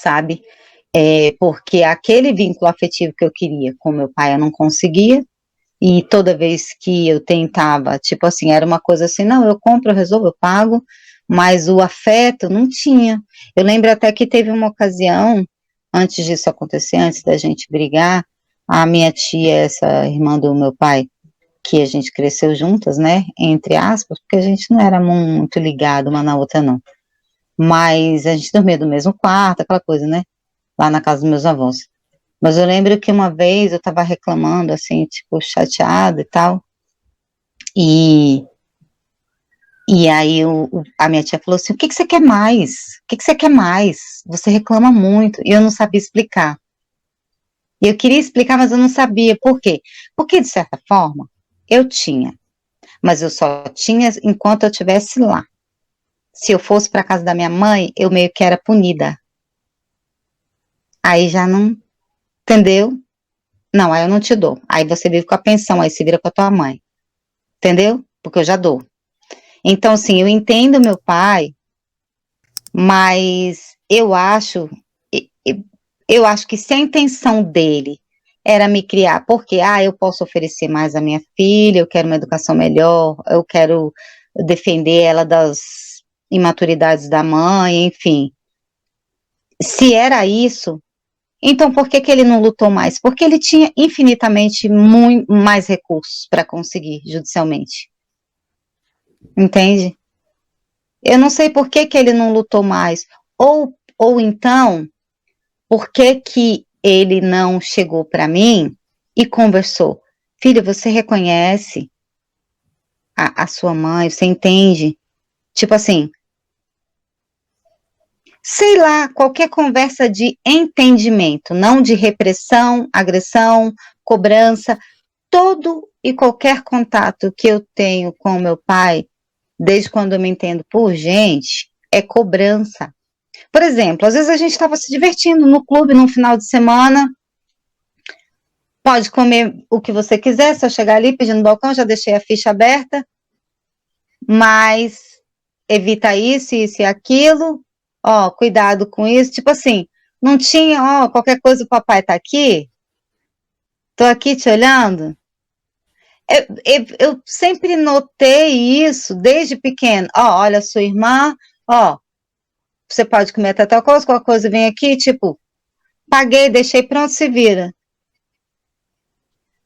sabe? Porque aquele vínculo afetivo que eu queria com meu pai eu não conseguia, e toda vez que eu tentava, tipo assim, era uma coisa assim, não, eu compro, eu resolvo, eu pago, mas o afeto não tinha. Eu lembro até que teve uma ocasião, antes disso acontecer, antes da gente brigar, a minha tia, essa irmã do meu pai, que a gente cresceu juntas, né, entre aspas, porque a gente não era muito ligado uma na outra, não. Mas a gente dormia no mesmo quarto, aquela coisa, né, lá na casa dos meus avós. Mas eu lembro que uma vez eu tava reclamando, assim, tipo, chateada e tal, e, e aí a minha tia falou assim, o que que você quer mais? O que que você quer mais? Você reclama muito. E eu não sabia explicar. E eu queria explicar, mas eu não sabia. Por quê? Porque, de certa forma, eu tinha, mas eu só tinha enquanto eu estivesse lá. Se eu fosse para casa da minha mãe, eu meio que era punida. Aí já não, entendeu? Não, aí eu não te dou. Aí você vive com a pensão, aí se vira com a tua mãe. Entendeu? Porque eu já dou. Então, assim, eu entendo meu pai, mas eu acho que se a intenção dele era me criar, porque, eu posso oferecer mais à minha filha, eu quero uma educação melhor, eu quero defender ela das imaturidades da mãe, enfim. Se era isso, então por que que ele não lutou mais? Porque ele tinha infinitamente muito mais recursos para conseguir judicialmente, entende? Eu não sei por que que ele não lutou mais, ou então, por que que ele não chegou para mim e conversou? Filha, você reconhece a sua mãe, você entende? Tipo assim, sei lá, qualquer conversa de entendimento, não de repressão, agressão, cobrança, todo e qualquer contato que eu tenho com meu pai, desde quando eu me entendo por gente, é cobrança. Por exemplo, às vezes a gente estava se divertindo no clube num final de semana, pode comer o que você quiser, se eu chegar ali pedir no balcão, já deixei a ficha aberta, mas evita isso, isso e aquilo, ó, cuidado com isso, tipo assim, não tinha, ó, qualquer coisa o papai tá aqui, tô aqui te olhando. Eu sempre notei isso desde pequeno, ó, olha sua irmã, ó, você pode comer até tal coisa, qualquer coisa vem aqui, tipo, paguei, deixei pronto, se vira.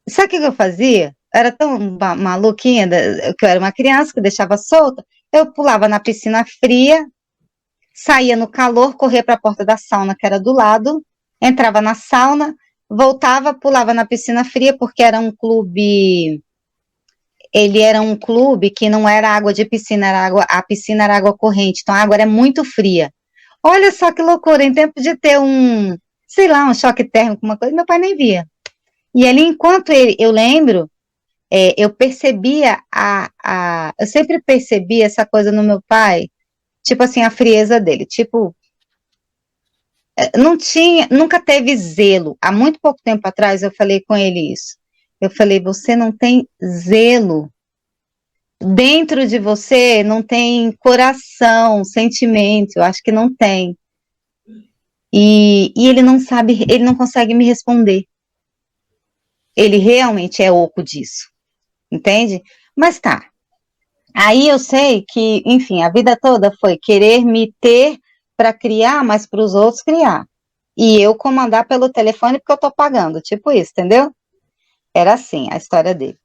Sabe o que eu fazia? Era tão maluquinha, que eu era uma criança que deixava solta. Eu pulava na piscina fria, saía no calor, corria para a porta da sauna, que era do lado, entrava na sauna, voltava, pulava na piscina fria, porque era um clube. Ele era um clube que não era água de piscina, era água, a piscina era água corrente, então a água era muito fria. Olha só que loucura, em tempo de ter sei lá, um choque térmico, uma coisa, meu pai nem via. E ali, enquanto eu lembro, eu percebia eu sempre percebi essa coisa no meu pai, tipo assim, a frieza dele, tipo, não tinha, nunca teve zelo. Há muito pouco tempo atrás eu falei com ele isso. Eu falei, você não tem zelo. Dentro de você não tem coração, sentimento, eu acho que não tem. E ele não sabe, ele não consegue me responder. Ele realmente é oco disso, entende? Mas tá, aí eu sei que, enfim, a vida toda foi querer me ter para criar, mas para os outros criar. E eu comandar pelo telefone porque eu tô pagando, tipo isso, entendeu? Era assim a história dele.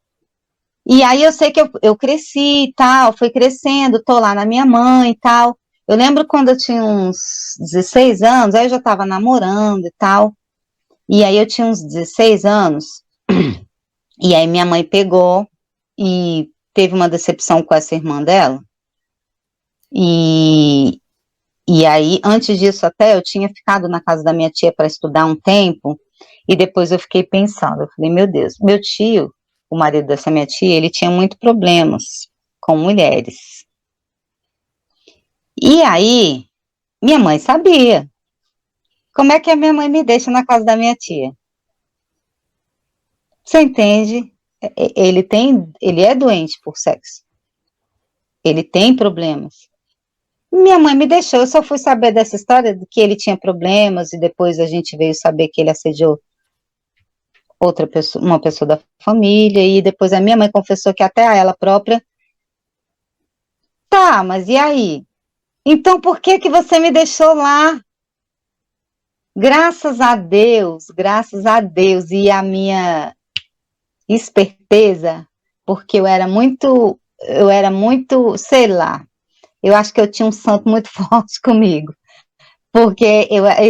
E aí eu sei que eu cresci e tal, fui crescendo, tô lá na minha mãe e tal. Eu lembro quando eu tinha uns 16 anos, aí eu já tava namorando e tal. E aí eu tinha uns 16 anos, e aí minha mãe pegou e teve uma decepção com essa irmã dela. E, e aí, antes disso até, eu tinha ficado na casa da minha tia para estudar um tempo, e depois eu fiquei pensando, eu falei, meu Deus, meu tio, o marido dessa minha tia, ele tinha muito problemas com mulheres. E aí, minha mãe sabia. Como é que a minha mãe me deixa na casa da minha tia? Você entende? Ele é doente por sexo. Ele tem problemas. Minha mãe me deixou, eu só fui saber dessa história, de que ele tinha problemas, e depois a gente veio saber que ele assediou outra pessoa, uma pessoa da família, e depois a minha mãe confessou que até a ela própria, tá, mas e aí? Então por que que você me deixou lá? Graças a Deus, e a minha esperteza, porque eu era muito, sei lá, eu acho que eu tinha um santo muito forte comigo, porque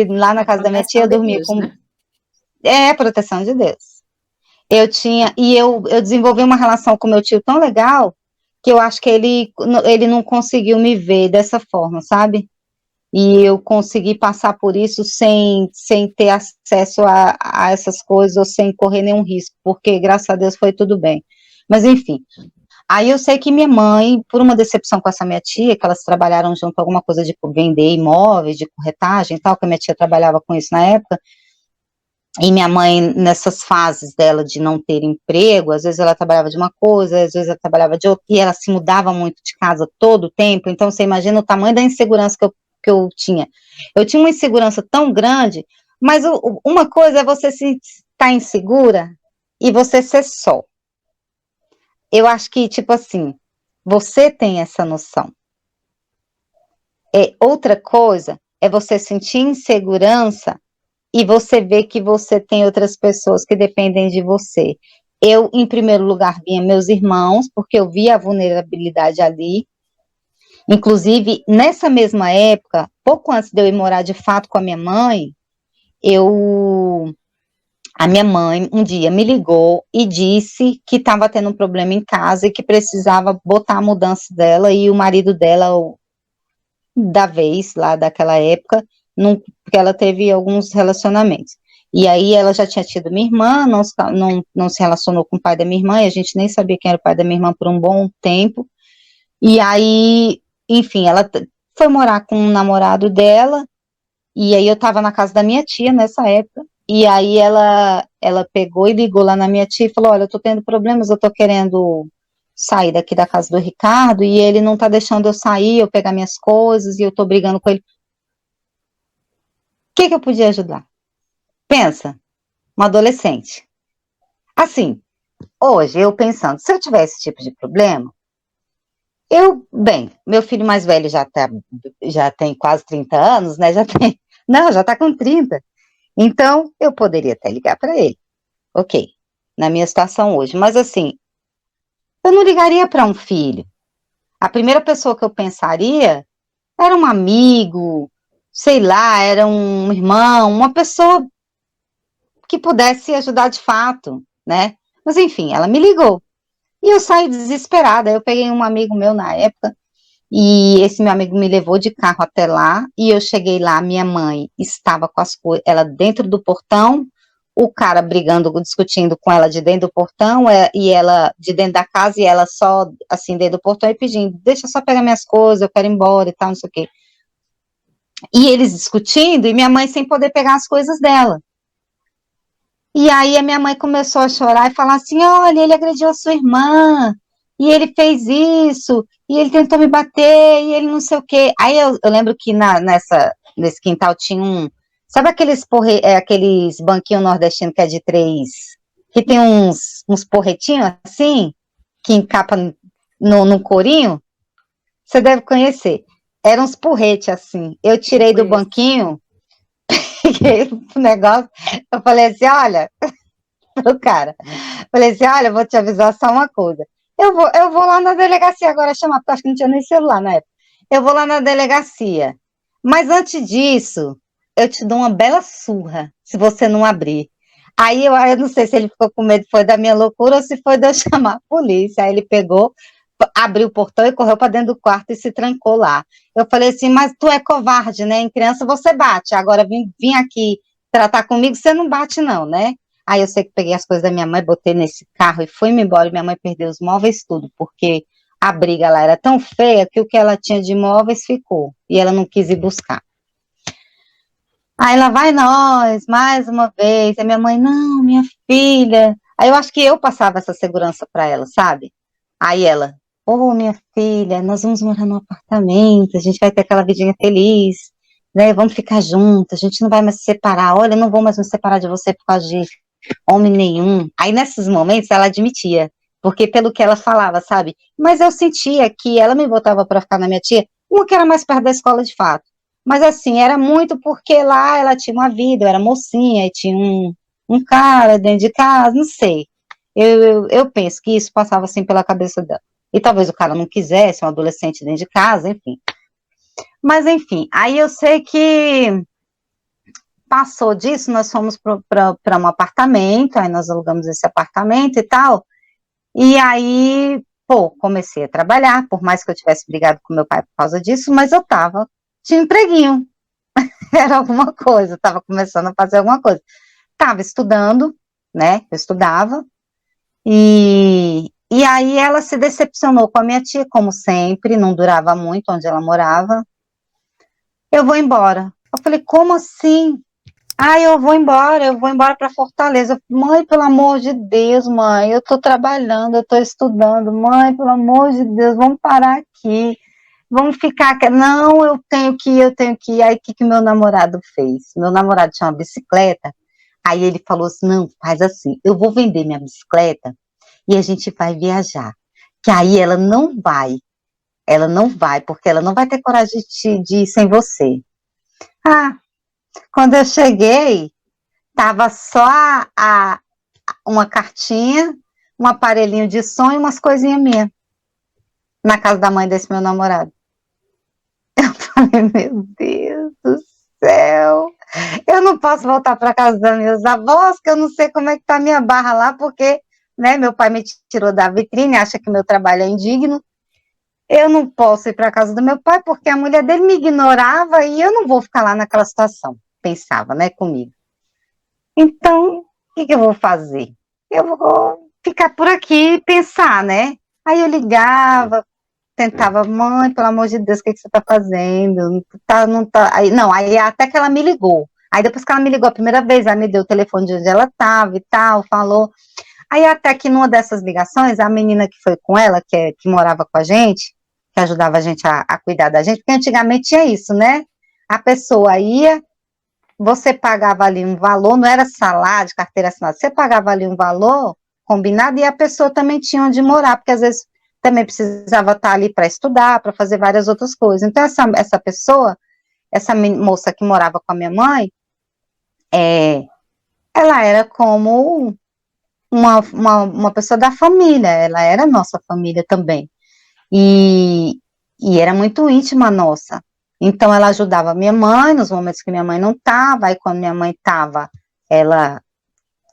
lá na A casa da minha tia proteção eu de dormia Deus, com, né? proteção de Deus. Eu desenvolvi uma relação com meu tio tão legal, que eu acho que ele não conseguiu me ver dessa forma, sabe? E eu consegui passar por isso sem ter acesso a essas coisas ou sem correr nenhum risco, porque graças a Deus foi tudo bem. Mas enfim, aí eu sei que minha mãe, por uma decepção com essa minha tia, que elas trabalharam junto alguma coisa de vender imóveis, de corretagem e tal, que a minha tia trabalhava com isso na época, e minha mãe, nessas fases dela de não ter emprego, às vezes ela trabalhava de uma coisa, às vezes ela trabalhava de outra, e ela se mudava muito de casa todo o tempo, então você imagina o tamanho da insegurança que eu tinha. Eu tinha uma insegurança tão grande, mas uma coisa é você se estar insegura e você ser só. Eu acho que, tipo assim, você tem essa noção. Outra coisa é você sentir insegurança e você vê que você tem outras pessoas que dependem de você. Eu, em primeiro lugar, via meus irmãos, porque eu via a vulnerabilidade ali. Inclusive, nessa mesma época, pouco antes de eu ir morar de fato com a minha mãe, a minha mãe um dia me ligou e disse que estava tendo um problema em casa e que precisava botar a mudança dela e o marido dela, da vez, lá daquela época, porque ela teve alguns relacionamentos. E aí ela já tinha tido minha irmã, não se relacionou com o pai da minha irmã, e a gente nem sabia quem era o pai da minha irmã por um bom tempo. E aí, enfim, ela foi morar com um namorado dela, e aí eu estava na casa da minha tia nessa época, e aí ela pegou e ligou lá na minha tia e falou, olha, eu tô tendo problemas, eu tô querendo sair daqui da casa do Ricardo, e ele não tá deixando eu sair, eu pegar minhas coisas, e eu tô brigando com ele. O que que eu podia ajudar? Pensa, uma adolescente. Assim, hoje eu pensando, se eu tivesse esse tipo de problema, bem, meu filho mais velho já tem quase 30 anos, né, não, já tá com 30. Então, eu poderia até ligar para ele. Ok, na minha situação hoje. Mas assim, eu não ligaria para um filho. A primeira pessoa que eu pensaria era um amigo, sei lá, era um irmão, uma pessoa que pudesse ajudar de fato, né? Mas enfim, ela me ligou. E eu saí desesperada. Eu peguei um amigo meu na época, e esse meu amigo me levou de carro até lá, e eu cheguei lá, minha mãe estava com as coisas, ela dentro do portão, o cara brigando, discutindo com ela de dentro do portão, e ela de dentro da casa, e ela só, assim, dentro do portão, e pedindo, deixa eu só pegar minhas coisas, eu quero ir embora e tal, não sei o quê. E eles discutindo, e minha mãe sem poder pegar as coisas dela. E aí a minha mãe começou a chorar e falar assim, olha, ele agrediu a sua irmã, e ele fez isso, e ele tentou me bater, e ele não sei o quê. Aí eu lembro que nesse quintal tinha sabe aqueles banquinhos nordestinos que é de três, que tem uns porretinhos assim, que encapa no corinho? Você deve conhecer. Eram uns porretes assim. Eu Eu tirei do conheço. banquinho, peguei o negócio, eu falei assim, olha, pro cara. Falei assim, olha, vou te avisar só uma coisa. Eu vou lá na delegacia agora chamar, porque eu acho que não tinha nem celular na época. Eu vou lá na delegacia. Mas antes disso, eu te dou uma bela surra, se você não abrir. Aí eu não sei se ele ficou com medo, foi da minha loucura ou se foi de eu chamar a polícia. Aí ele pegou, abriu o portão e correu para dentro do quarto e se trancou lá. Eu falei assim, mas tu é covarde, né? Em criança você bate. Agora vim aqui tratar comigo, você não bate não, né? Aí eu sei que peguei as coisas da minha mãe, botei nesse carro e fui-me embora. E minha mãe perdeu os móveis tudo, porque a briga lá era tão feia que o que ela tinha de móveis ficou. E ela não quis ir buscar. Aí lá vai nós, mais uma vez. A minha mãe, não, minha filha. Aí eu acho que eu passava essa segurança para ela, sabe? Aí ela, ô, minha filha, nós vamos morar num apartamento, a gente vai ter aquela vidinha feliz, né, vamos ficar juntos, a gente não vai mais se separar, olha, eu não vou mais me separar de você por causa de homem nenhum. Aí, nesses momentos, ela admitia, porque pelo que ela falava, sabe, mas eu sentia que ela me botava para ficar na minha tia, uma que era mais perto da escola de fato, mas assim, era muito porque lá ela tinha uma vida, eu era mocinha, e tinha um cara dentro de casa, não sei, eu penso que isso passava assim pela cabeça dela. E talvez o cara não quisesse, um adolescente dentro de casa, enfim. Mas enfim, aí eu sei que passou disso, nós fomos para um apartamento, aí nós alugamos esse apartamento e tal, e aí, pô, comecei a trabalhar, por mais que eu tivesse brigado com meu pai por causa disso, mas eu tava, tinha um empreguinho, era alguma coisa, tava começando a fazer alguma coisa. Tava estudando, né, eu estudava, e aí ela se decepcionou com a minha tia, como sempre, não durava muito onde ela morava. Eu vou embora. Eu falei, como assim? Ah, eu vou embora para Fortaleza. Mãe, pelo amor de Deus, mãe, eu tô trabalhando, eu tô estudando. Mãe, pelo amor de Deus, vamos parar aqui. Vamos ficar aqui. Não, eu tenho que ir, eu tenho que ir. Aí, o que que meu namorado fez? Meu namorado tinha uma bicicleta. Aí ele falou assim, não, faz assim, eu vou vender minha bicicleta e a gente vai viajar. Que aí ela não vai, porque ela não vai ter coragem de ir sem você. Ah, quando eu cheguei, tava só uma cartinha, um aparelhinho de som e umas coisinhas minhas, na casa da mãe desse meu namorado. Eu falei, meu Deus do céu, eu não posso voltar para casa dos meus avós, que eu não sei como é que tá a minha barra lá, porque, né, meu pai me tirou da vitrine, acha que meu trabalho é indigno. Eu não posso ir para casa do meu pai porque a mulher dele me ignorava e eu não vou ficar lá naquela situação. Pensava, né, comigo. Então, o que que eu vou fazer? Eu vou ficar por aqui e pensar, né? Aí eu ligava, tentava, mãe, pelo amor de Deus, o que que você está fazendo? Não tá, não tá. Aí, não, aí até que ela me ligou. Aí depois que ela me ligou a primeira vez, ela me deu o telefone de onde ela estava e tal, falou. Aí até que numa dessas ligações, a menina que foi com ela, que morava com a gente, que ajudava a gente a cuidar da gente, porque antigamente tinha isso, né? A pessoa ia, você pagava ali um valor, não era salário de carteira assinada, você pagava ali um valor combinado e a pessoa também tinha onde morar, porque às vezes também precisava estar ali para estudar, para fazer várias outras coisas. Então, essa pessoa, essa moça que morava com a minha mãe, ela era como uma pessoa da família, ela era nossa família também. E, e era muito íntima nossa. Então, ela ajudava minha mãe nos momentos que minha mãe não estava, aí quando minha mãe estava, ela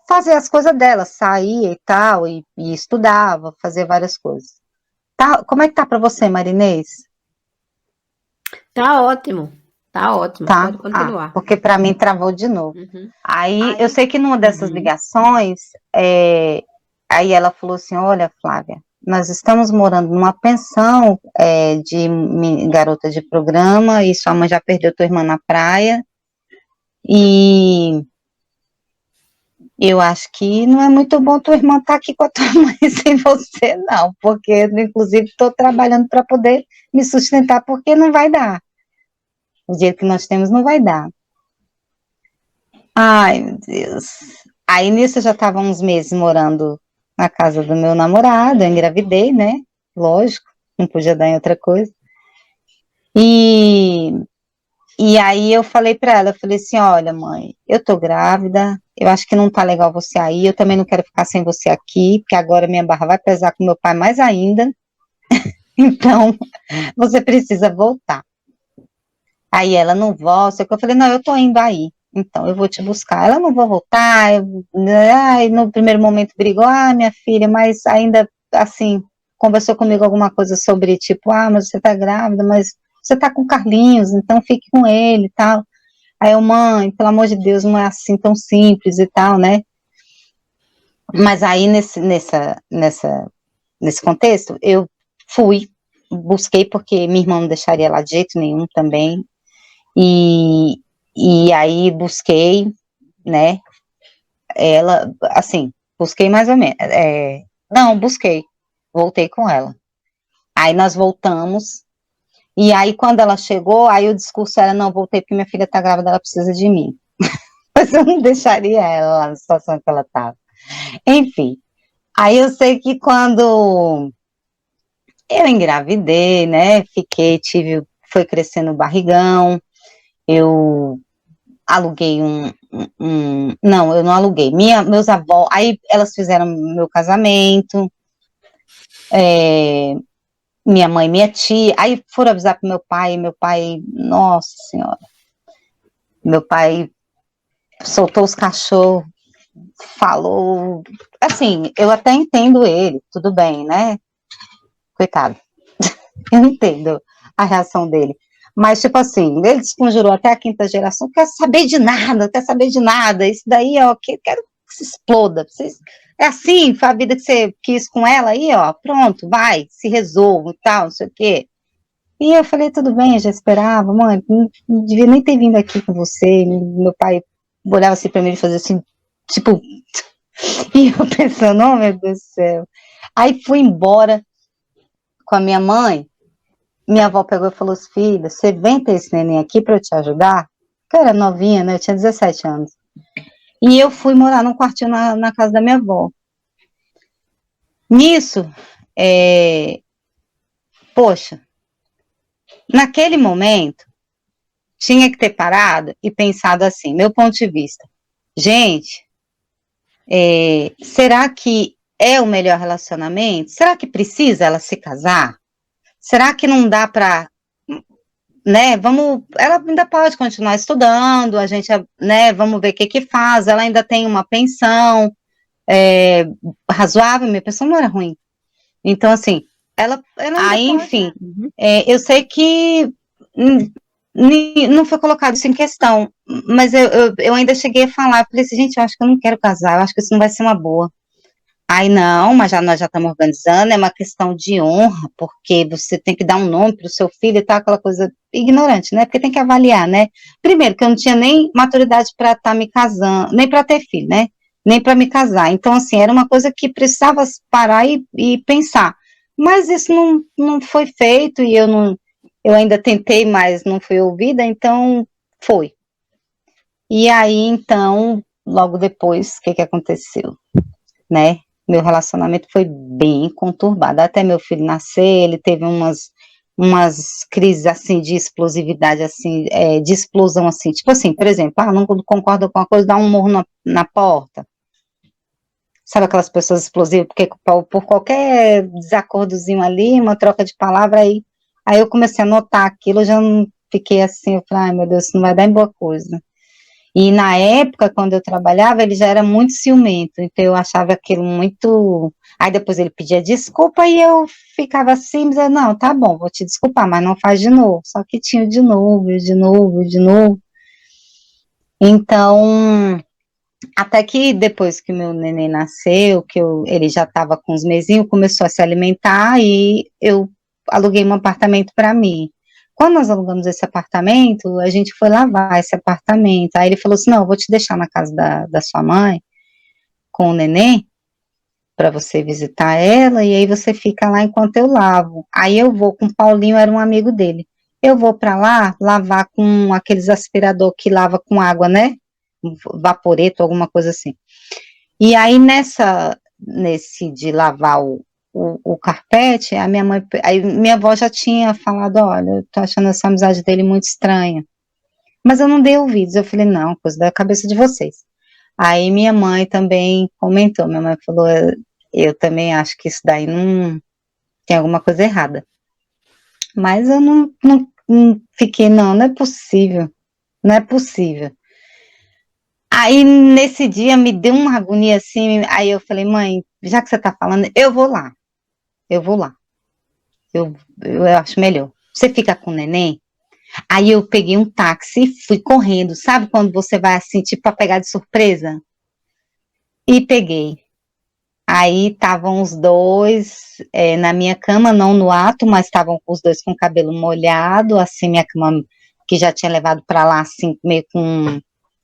fazia as coisas dela, saía e tal, e estudava, fazia várias coisas. Tá, como é que tá para você, Marinês? Tá ótimo, tá ótimo. Tá? Pode Ah, continuar. porque para mim travou de novo. Uhum. Aí, eu sei que numa dessas Uhum. ligações, aí ela falou assim, olha, Flávia, nós estamos morando numa pensão de garota de programa e sua mãe já perdeu tua irmã na praia e eu acho que não é muito bom tua irmã estar aqui com a tua mãe sem você, não, porque eu, inclusive, estou trabalhando para poder me sustentar, porque não vai dar. O dinheiro que nós temos não vai dar. Ai, meu Deus. Aí nisso eu já estava uns meses morando na casa do meu namorado, eu engravidei, né? Lógico, não podia dar em outra coisa. E, e aí eu falei para ela, eu falei assim, olha, mãe, eu tô grávida, eu acho que não tá legal você aí, eu também não quero ficar sem você aqui, porque agora minha barra vai pesar com meu pai mais ainda, então você precisa voltar. Aí ela não volta, eu falei, não, eu tô indo aí, então eu vou te buscar. Ela não vai voltar, aí no primeiro momento brigou, minha filha, mas ainda assim, conversou comigo alguma coisa sobre, tipo, mas você tá grávida, mas você tá com o Carlinhos, então fique com ele e tal. Aí eu, mãe, pelo amor de Deus, não é assim tão simples e tal, né? Mas aí nesse contexto, eu fui, busquei, porque minha irmã não deixaria lá de jeito nenhum também, e, e aí busquei, né, ela, assim, busquei mais ou menos, não, busquei, voltei com ela. Aí nós voltamos, e aí quando ela chegou, aí o discurso era, não, voltei porque minha filha tá grávida, ela precisa de mim. Mas eu não deixaria ela lá na situação que ela estava. Enfim, aí eu sei que quando eu engravidei, né, foi crescendo o barrigão, eu aluguei não, eu não aluguei, meus avós, aí elas fizeram meu casamento, minha mãe, minha tia, aí foram avisar pro meu pai, nossa senhora, meu pai soltou os cachorros, falou, assim, eu até entendo ele, tudo bem, né, coitado, eu entendo a reação dele. Mas, tipo assim, ele desconjurou até a quinta geração, quer saber de nada, quer saber de nada. Isso daí, ó, quero que se exploda. É assim, foi a vida que você quis com ela aí, ó, pronto, vai, se resolva e tal, não sei o quê. E eu falei, tudo bem, eu já esperava, mãe, não devia nem ter vindo aqui com você. Meu pai olhava assim pra mim e fazia assim, tipo, e eu pensando, oh meu Deus do céu. Aí fui embora com a minha mãe. Minha avó pegou e falou assim, filha, você vem ter esse neném aqui para eu te ajudar? Porque eu era novinha, né? Eu tinha 17 anos. E eu fui morar num quartinho na casa da minha avó. Nisso, poxa, naquele momento, tinha que ter parado e pensado assim, meu ponto de vista. Gente, será que é o melhor relacionamento? Será que precisa ela se casar? Será que não dá para, né, ela ainda pode continuar estudando, a gente, né, vamos ver o que que faz, ela ainda tem uma pensão razoável, minha pensão não era ruim, então assim, ela ainda aí, enfim, eu sei que não foi colocado isso em questão, mas eu ainda cheguei a falar, falei assim, gente, eu acho que eu não quero casar, eu acho que isso não vai ser uma boa. Aí não, mas nós já estamos organizando, é uma questão de honra, porque você tem que dar um nome para o seu filho e tal, aquela coisa ignorante, né? Porque tem que avaliar, né? Primeiro, que eu não tinha nem maturidade para estar me casando, nem para ter filho, né? Nem para me casar. Então, assim, era uma coisa que precisava parar e pensar. Mas isso não foi feito e eu ainda tentei, mas não fui ouvida, então foi. E aí, então, logo depois, o que que aconteceu, né? Meu relacionamento foi bem conturbado. Até meu filho nascer, ele teve umas crises assim de explosividade, assim, de explosão, assim, tipo assim, por exemplo, não concorda com uma coisa, dá um murro na porta. Sabe aquelas pessoas explosivas, porque por qualquer desacordozinho ali, uma troca de palavra, aí eu comecei a notar aquilo, eu já não fiquei assim, eu falei, ai meu Deus, isso não vai dar em boa coisa. E na época, quando eu trabalhava, ele já era muito ciumento, então eu achava aquilo muito. Aí depois ele pedia desculpa e eu ficava assim, dizendo, não, tá bom, vou te desculpar, mas não faz de novo. Só que tinha de novo, de novo, de novo. Então, até que depois que meu neném nasceu, ele já estava com uns mesinhos, começou a se alimentar e eu aluguei um apartamento para mim. Quando nós alugamos esse apartamento, a gente foi lavar esse apartamento. Aí ele falou assim: não, eu vou te deixar na casa da sua mãe com o neném para você visitar ela e aí você fica lá enquanto eu lavo. Aí eu vou com o Paulinho, era um amigo dele. Eu vou para lá lavar com aqueles aspirador que lava com água, né? Vaporeto, alguma coisa assim. E aí nesse de lavar o carpete, aí minha avó já tinha falado, olha, eu tô achando essa amizade dele muito estranha. Mas eu não dei ouvidos, eu falei, não, coisa da cabeça de vocês. Aí minha mãe também comentou, minha mãe falou, eu também acho que isso daí não tem alguma coisa errada. Mas eu não fiquei, não é possível, não é possível. Aí nesse dia me deu uma agonia assim, aí eu falei, mãe, já que você tá falando, eu vou lá, eu vou lá, eu acho melhor. Você fica com o neném? Aí eu peguei um táxi e fui correndo, sabe quando você vai assim, tipo, pra pegar de surpresa? E peguei. Aí estavam os dois na minha cama, não no ato, mas estavam os dois com o cabelo molhado, assim, minha cama que já tinha levado pra lá, assim,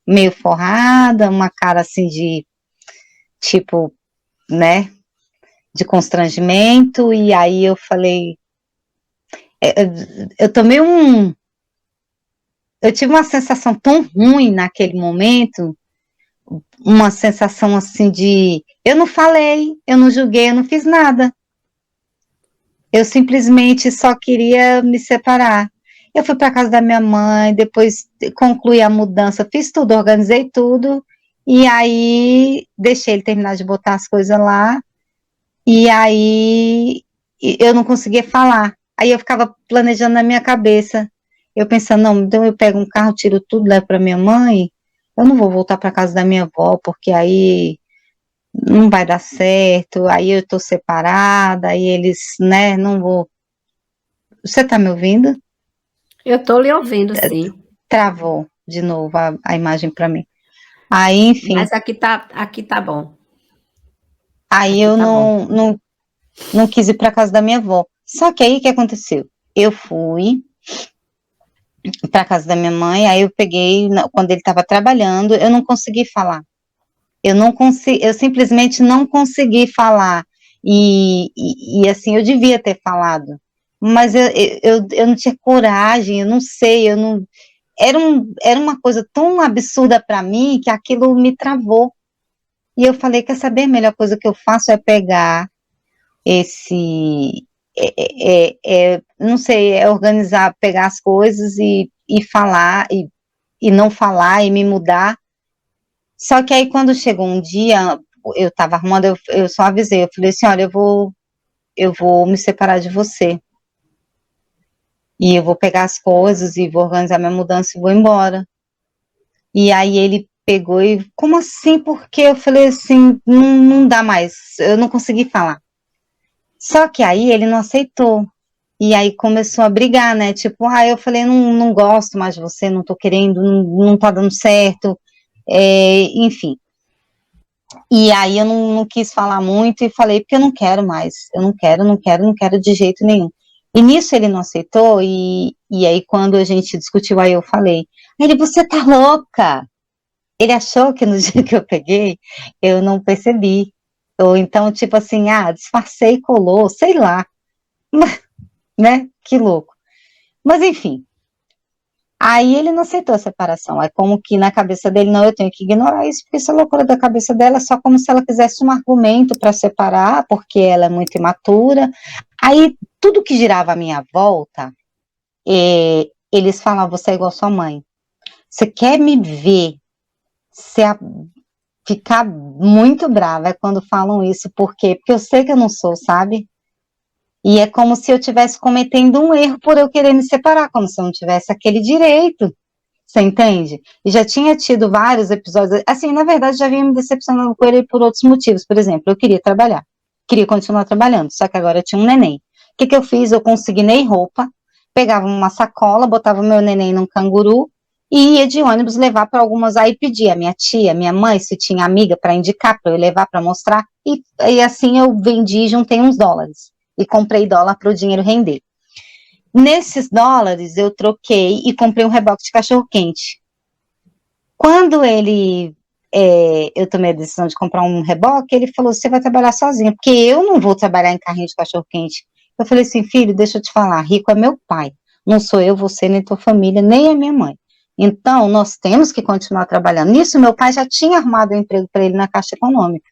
meio forrada, uma cara assim de, tipo, né, de constrangimento, e aí eu falei, eu tomei eu tive uma sensação tão ruim naquele momento, uma sensação assim de, eu não falei, eu não julguei, eu não fiz nada. Eu simplesmente só queria me separar. Eu fui para casa da minha mãe, depois concluí a mudança, fiz tudo, organizei tudo, e aí deixei ele terminar de botar as coisas lá, e aí eu não conseguia falar. Aí eu ficava planejando na minha cabeça, eu pensando, não, então eu pego um carro, tiro tudo, levo para minha mãe, eu não vou voltar para casa da minha avó, porque aí não vai dar certo, aí eu tô separada, aí eles, né, não vou. Você tá me ouvindo? Eu estou lhe ouvindo, sim. Travou de novo a imagem para mim. Aí, enfim, Mas aqui tá bom. aí Aqui eu tá bom. não quis ir para casa da minha avó. Só que aí o que aconteceu? Eu fui para casa da minha mãe, aí eu peguei, quando ele estava trabalhando, eu não consegui falar. Eu simplesmente não consegui falar. E assim, eu devia ter falado. Mas eu não tinha coragem, eu não sei, eu não. Era uma coisa tão absurda para mim que aquilo me travou. E eu falei, quer saber, a melhor coisa que eu faço é pegar esse, não sei, é organizar, pegar as coisas e falar, e não falar, e me mudar. Só que aí quando chegou um dia, eu estava arrumando, eu só avisei, eu falei assim, olha, eu vou me separar de você. E eu vou pegar as coisas e vou organizar minha mudança e vou embora. E aí ele pegou e, como assim? Porque eu falei assim, não dá mais, eu não consegui falar. Só que aí ele não aceitou. E aí começou a brigar, né? Tipo, eu falei, não gosto mais de você, não tô querendo, não tá dando certo, enfim. E aí eu não quis falar muito e falei, porque eu não quero mais, eu não quero de jeito nenhum. E nisso ele não aceitou, e aí quando a gente discutiu, aí eu falei, ele, você tá louca? Ele achou que no dia que eu peguei, eu não percebi. Ou então, tipo assim, disfarcei, colou, sei lá, né? Que louco. Mas enfim, aí ele não aceitou a separação. É como que na cabeça dele, não, eu tenho que ignorar isso, porque isso é loucura da cabeça dela, é só como se ela quisesse um argumento para separar, porque ela é muito imatura. Aí tudo que girava à minha volta, eles falavam, você é igual a sua mãe. Você quer me ver ficar muito brava é quando falam isso, por quê? Porque eu sei que eu não sou, sabe? E é como se eu estivesse cometendo um erro por eu querer me separar, como se eu não tivesse aquele direito. Você entende? E já tinha tido vários episódios, assim, na verdade já vinha me decepcionando com ele por outros motivos. Por exemplo, eu queria trabalhar, queria continuar trabalhando, só que agora eu tinha um neném. O que que eu fiz? Eu consignei roupa, pegava uma sacola, botava meu neném num canguru e ia de ônibus levar para algumas, aí pedia a minha tia, minha mãe, se tinha amiga para indicar, para eu levar para mostrar, e assim eu vendi e juntei uns dólares, e comprei dólar para o dinheiro render. Nesses dólares eu troquei e comprei um reboque de cachorro-quente. Quando eu tomei a decisão de comprar um reboque, ele falou, você vai trabalhar sozinha, porque eu não vou trabalhar em carrinho de cachorro-quente. Eu falei assim, filho, deixa eu te falar, rico é meu pai, não sou eu, você, nem tua família, nem a minha mãe. Então, nós temos que continuar trabalhando. Nisso, meu pai já tinha arrumado um emprego para ele na Caixa Econômica.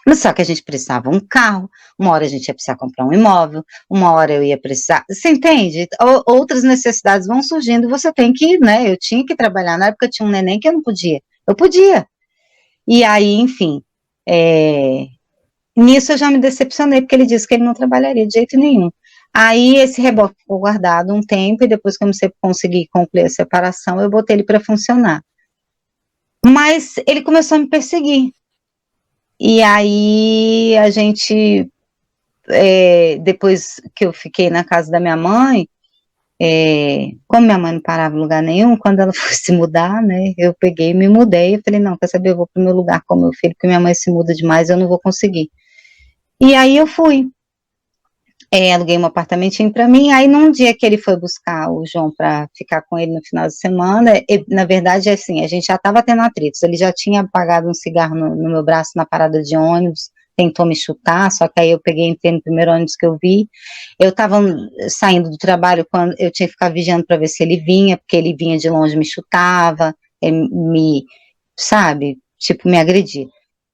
Mas só que a gente precisava um carro, uma hora a gente ia precisar comprar um imóvel, uma hora eu ia precisar, você entende? Outras necessidades vão surgindo e você tem que, né, eu tinha que trabalhar, na época eu tinha um neném que eu podia, e aí, enfim, nisso eu já me decepcionei, porque ele disse que ele não trabalharia de jeito nenhum. Aí esse reboque ficou guardado um tempo, e depois que eu consegui concluir a separação, eu botei ele para funcionar. Mas ele começou a me perseguir, e aí a gente depois que eu fiquei na casa da minha mãe, como minha mãe não parava em lugar nenhum, quando ela foi se mudar, né, eu peguei e me mudei, eu falei, não, quer saber, eu vou pro meu lugar com meu filho, porque minha mãe se muda demais, eu não vou conseguir. E aí eu fui, aluguei um apartamentinho para mim, aí num dia que ele foi buscar o João para ficar com ele no final de semana, na verdade, assim, a gente já estava tendo atritos, ele já tinha apagado um cigarro no meu braço na parada de ônibus, tentou me chutar, só que aí eu peguei, entrei no primeiro ônibus que eu vi. Eu estava saindo do trabalho quando eu tinha que ficar vigiando para ver se ele vinha, porque ele vinha de longe, me chutava, sabe, tipo, me agredia.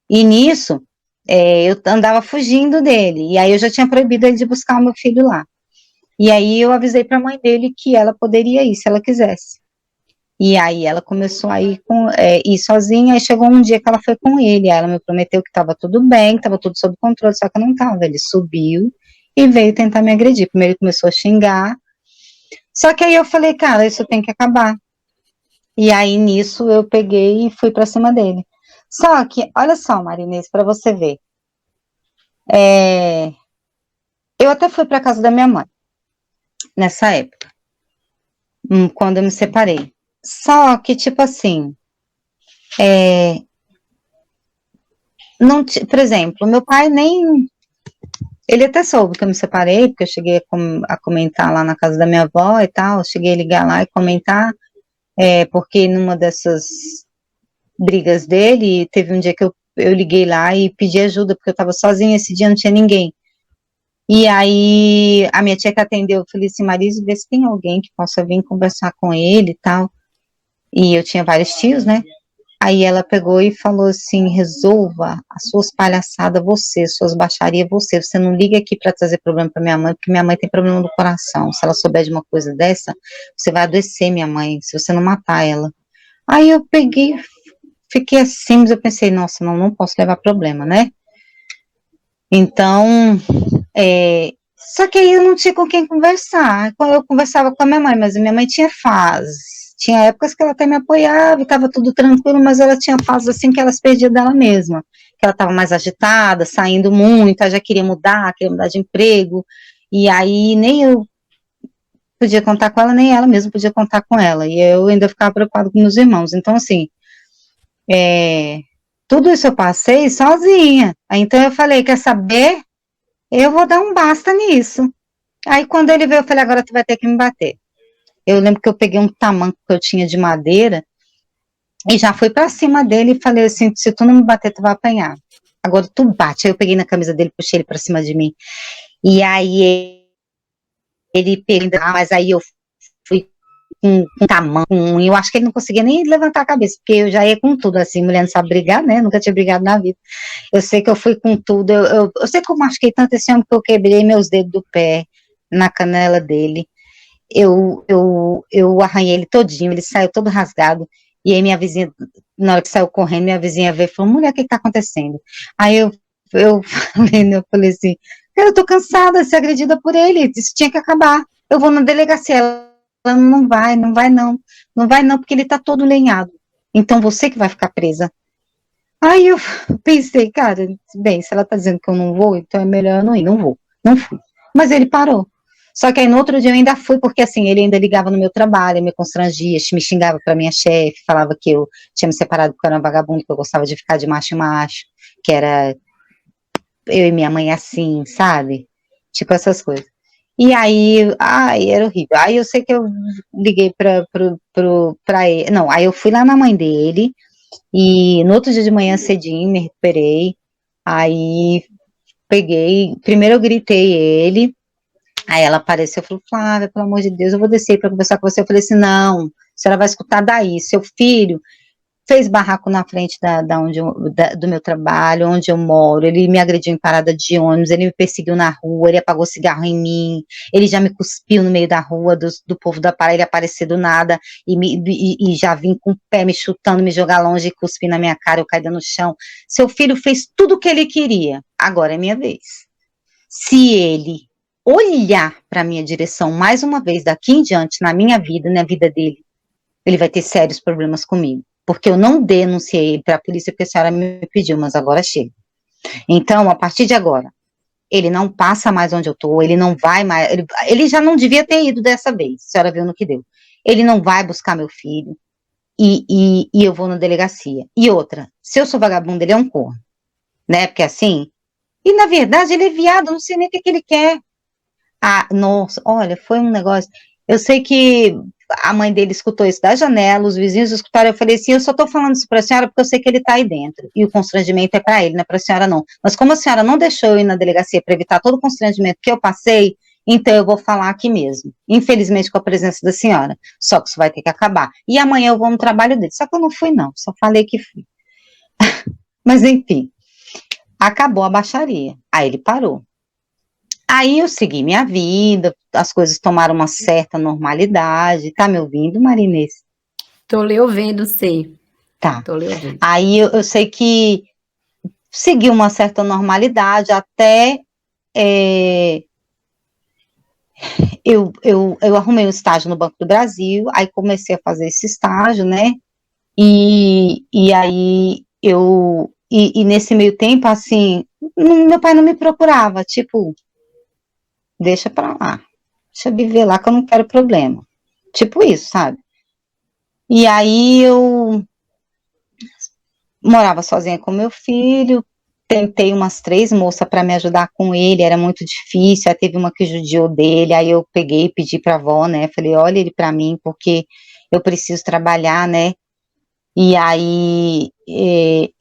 E nisso, eu andava fugindo dele, e aí eu já tinha proibido ele de buscar o meu filho lá. E aí eu avisei para a mãe dele que ela poderia ir, se ela quisesse. E aí ela começou a ir sozinha, aí chegou um dia que ela foi com ele, aí ela me prometeu que estava tudo bem, que estava tudo sob controle, só que não estava. Ele subiu e veio tentar me agredir. Primeiro ele começou a xingar, só que aí eu falei, cara, isso tem que acabar. E aí nisso eu peguei e fui para cima dele. Só que, olha só, Marinês, para você ver, eu até fui para casa da minha mãe nessa época, quando eu me separei. Só que, tipo assim, não, por exemplo, meu pai nem. Ele até soube que eu me separei, porque eu cheguei a comentar lá na casa da minha avó e tal. Eu cheguei a ligar lá e comentar, porque numa dessas brigas dele, teve um dia que eu liguei lá e pedi ajuda, porque eu estava sozinha, esse dia não tinha ninguém. E aí a minha tia que atendeu, eu falei assim, Marisa, vê se tem alguém que possa vir conversar com ele e tal. E eu tinha vários tios, né? Aí ela pegou e falou assim, resolva as suas palhaçadas você, suas baixarias você não liga aqui para trazer problema para minha mãe, porque minha mãe tem problema do coração, se ela souber de uma coisa dessa, você vai adoecer minha mãe, se você não matar ela. Aí eu peguei, fiquei assim, mas eu pensei, nossa, não posso levar problema, né? Então, só que aí eu não tinha com quem conversar. Eu conversava com a minha mãe, mas a minha mãe tinha fases. Tinha épocas que ela até me apoiava e estava tudo tranquilo, mas ela tinha fases assim que ela se perdia dela mesma. Que ela estava mais agitada, saindo muito, ela já queria mudar de emprego. E aí nem eu podia contar com ela, nem ela mesma podia contar com ela. E eu ainda ficava preocupada com meus irmãos. Então, assim, tudo isso eu passei sozinha. Então eu falei, quer saber? Eu vou dar um basta nisso. Aí quando ele veio, eu falei, agora tu vai ter que me bater. Eu lembro que eu peguei um tamanco que eu tinha de madeira e já fui pra cima dele e falei assim, se tu não me bater, tu vai apanhar. Agora tu bate. Aí eu peguei na camisa dele, puxei ele pra cima de mim. E aí ele pegou, mas aí eu fui com tamanco, eu acho que ele não conseguia nem levantar a cabeça, porque eu já ia com tudo, assim, mulher não sabe brigar, né, nunca tinha brigado na vida. Eu sei que eu fui com tudo, eu sei que eu machuquei tanto esse homem que eu quebrei meus dedos do pé na canela dele. Eu arranhei ele todinho, ele saiu todo rasgado, e aí minha vizinha, na hora que saiu correndo, minha vizinha veio e falou, mulher, o que tá acontecendo? Aí eu falei, né, eu falei assim, eu tô cansada de ser agredida por ele, isso tinha que acabar, eu vou na delegacia, ela não vai, não vai não, porque ele tá todo lenhado, então você que vai ficar presa. Aí eu pensei, cara, bem, se ela tá dizendo que eu não vou, então é melhor eu não ir, não vou, não fui. Mas ele parou. Só que aí no outro dia eu ainda fui, porque assim, ele ainda ligava no meu trabalho, me constrangia, me xingava pra minha chefe, falava que eu tinha me separado porque eu era uma vagabunda, que eu gostava de ficar de macho em macho, que era eu e minha mãe assim, sabe? Tipo essas coisas. E aí, ai, era horrível. Aí eu sei que eu liguei pra ele, não, aí eu fui lá na mãe dele, e no outro dia de manhã cedinho me recuperei, aí peguei, primeiro eu gritei ele, aí ela apareceu e falou, Flávia, pelo amor de Deus, eu vou descer para conversar com você. Eu falei assim, não, a senhora vai escutar daí, seu filho fez barraco na frente do meu trabalho, onde eu moro, ele me agrediu em parada de ônibus, ele me perseguiu na rua, ele apagou cigarro em mim, ele já me cuspiu no meio da rua, do povo da Paraíba, ele aparecer do nada, e já vim com o pé me chutando, me jogar longe e cuspir na minha cara, eu caída no chão. Seu filho fez tudo o que ele queria, agora é minha vez. Se ele olhar para a minha direção mais uma vez daqui em diante, na minha vida, na vida dele, ele vai ter sérios problemas comigo. Porque eu não denunciei ele para a polícia porque a senhora me pediu, mas agora chega. Então, a partir de agora, ele não passa mais onde eu estou, ele não vai mais, ele já não devia ter ido dessa vez, a senhora viu no que deu. Ele não vai buscar meu filho e eu vou na delegacia. E outra, se eu sou vagabunda, ele é um corno, né? Porque assim, e na verdade ele é viado, não sei nem o que ele quer. Ah, nossa, olha, foi um negócio. Eu sei que a mãe dele escutou isso da janela, os vizinhos escutaram, eu falei assim, eu só estou falando isso para a senhora porque eu sei que ele está aí dentro, e o constrangimento é para ele, não é para a senhora não, mas como a senhora não deixou eu ir na delegacia para evitar todo o constrangimento que eu passei, então eu vou falar aqui mesmo, infelizmente com a presença da senhora, só que isso vai ter que acabar, e amanhã eu vou no trabalho dele, só que eu não fui não, só falei que fui, mas enfim, acabou a baixaria, aí ele parou. Aí eu segui minha vida, as coisas tomaram uma certa normalidade. Tá me ouvindo, Marinês? Tô lhe ouvindo, sim. Tá. Tô lhe ouvindo. Aí eu sei que segui uma certa normalidade até eu arrumei um estágio no Banco do Brasil, aí comecei a fazer esse estágio, né? E aí e nesse meio tempo, assim, meu pai não me procurava, tipo, deixa pra lá, deixa eu viver lá que eu não quero problema. Tipo isso, sabe? E aí eu morava sozinha com meu filho, tentei umas 3 moças para me ajudar com ele, era muito difícil, aí teve uma que judiou dele, aí eu peguei e pedi para a avó, né, falei, olha ele para mim, porque eu preciso trabalhar, né, e aí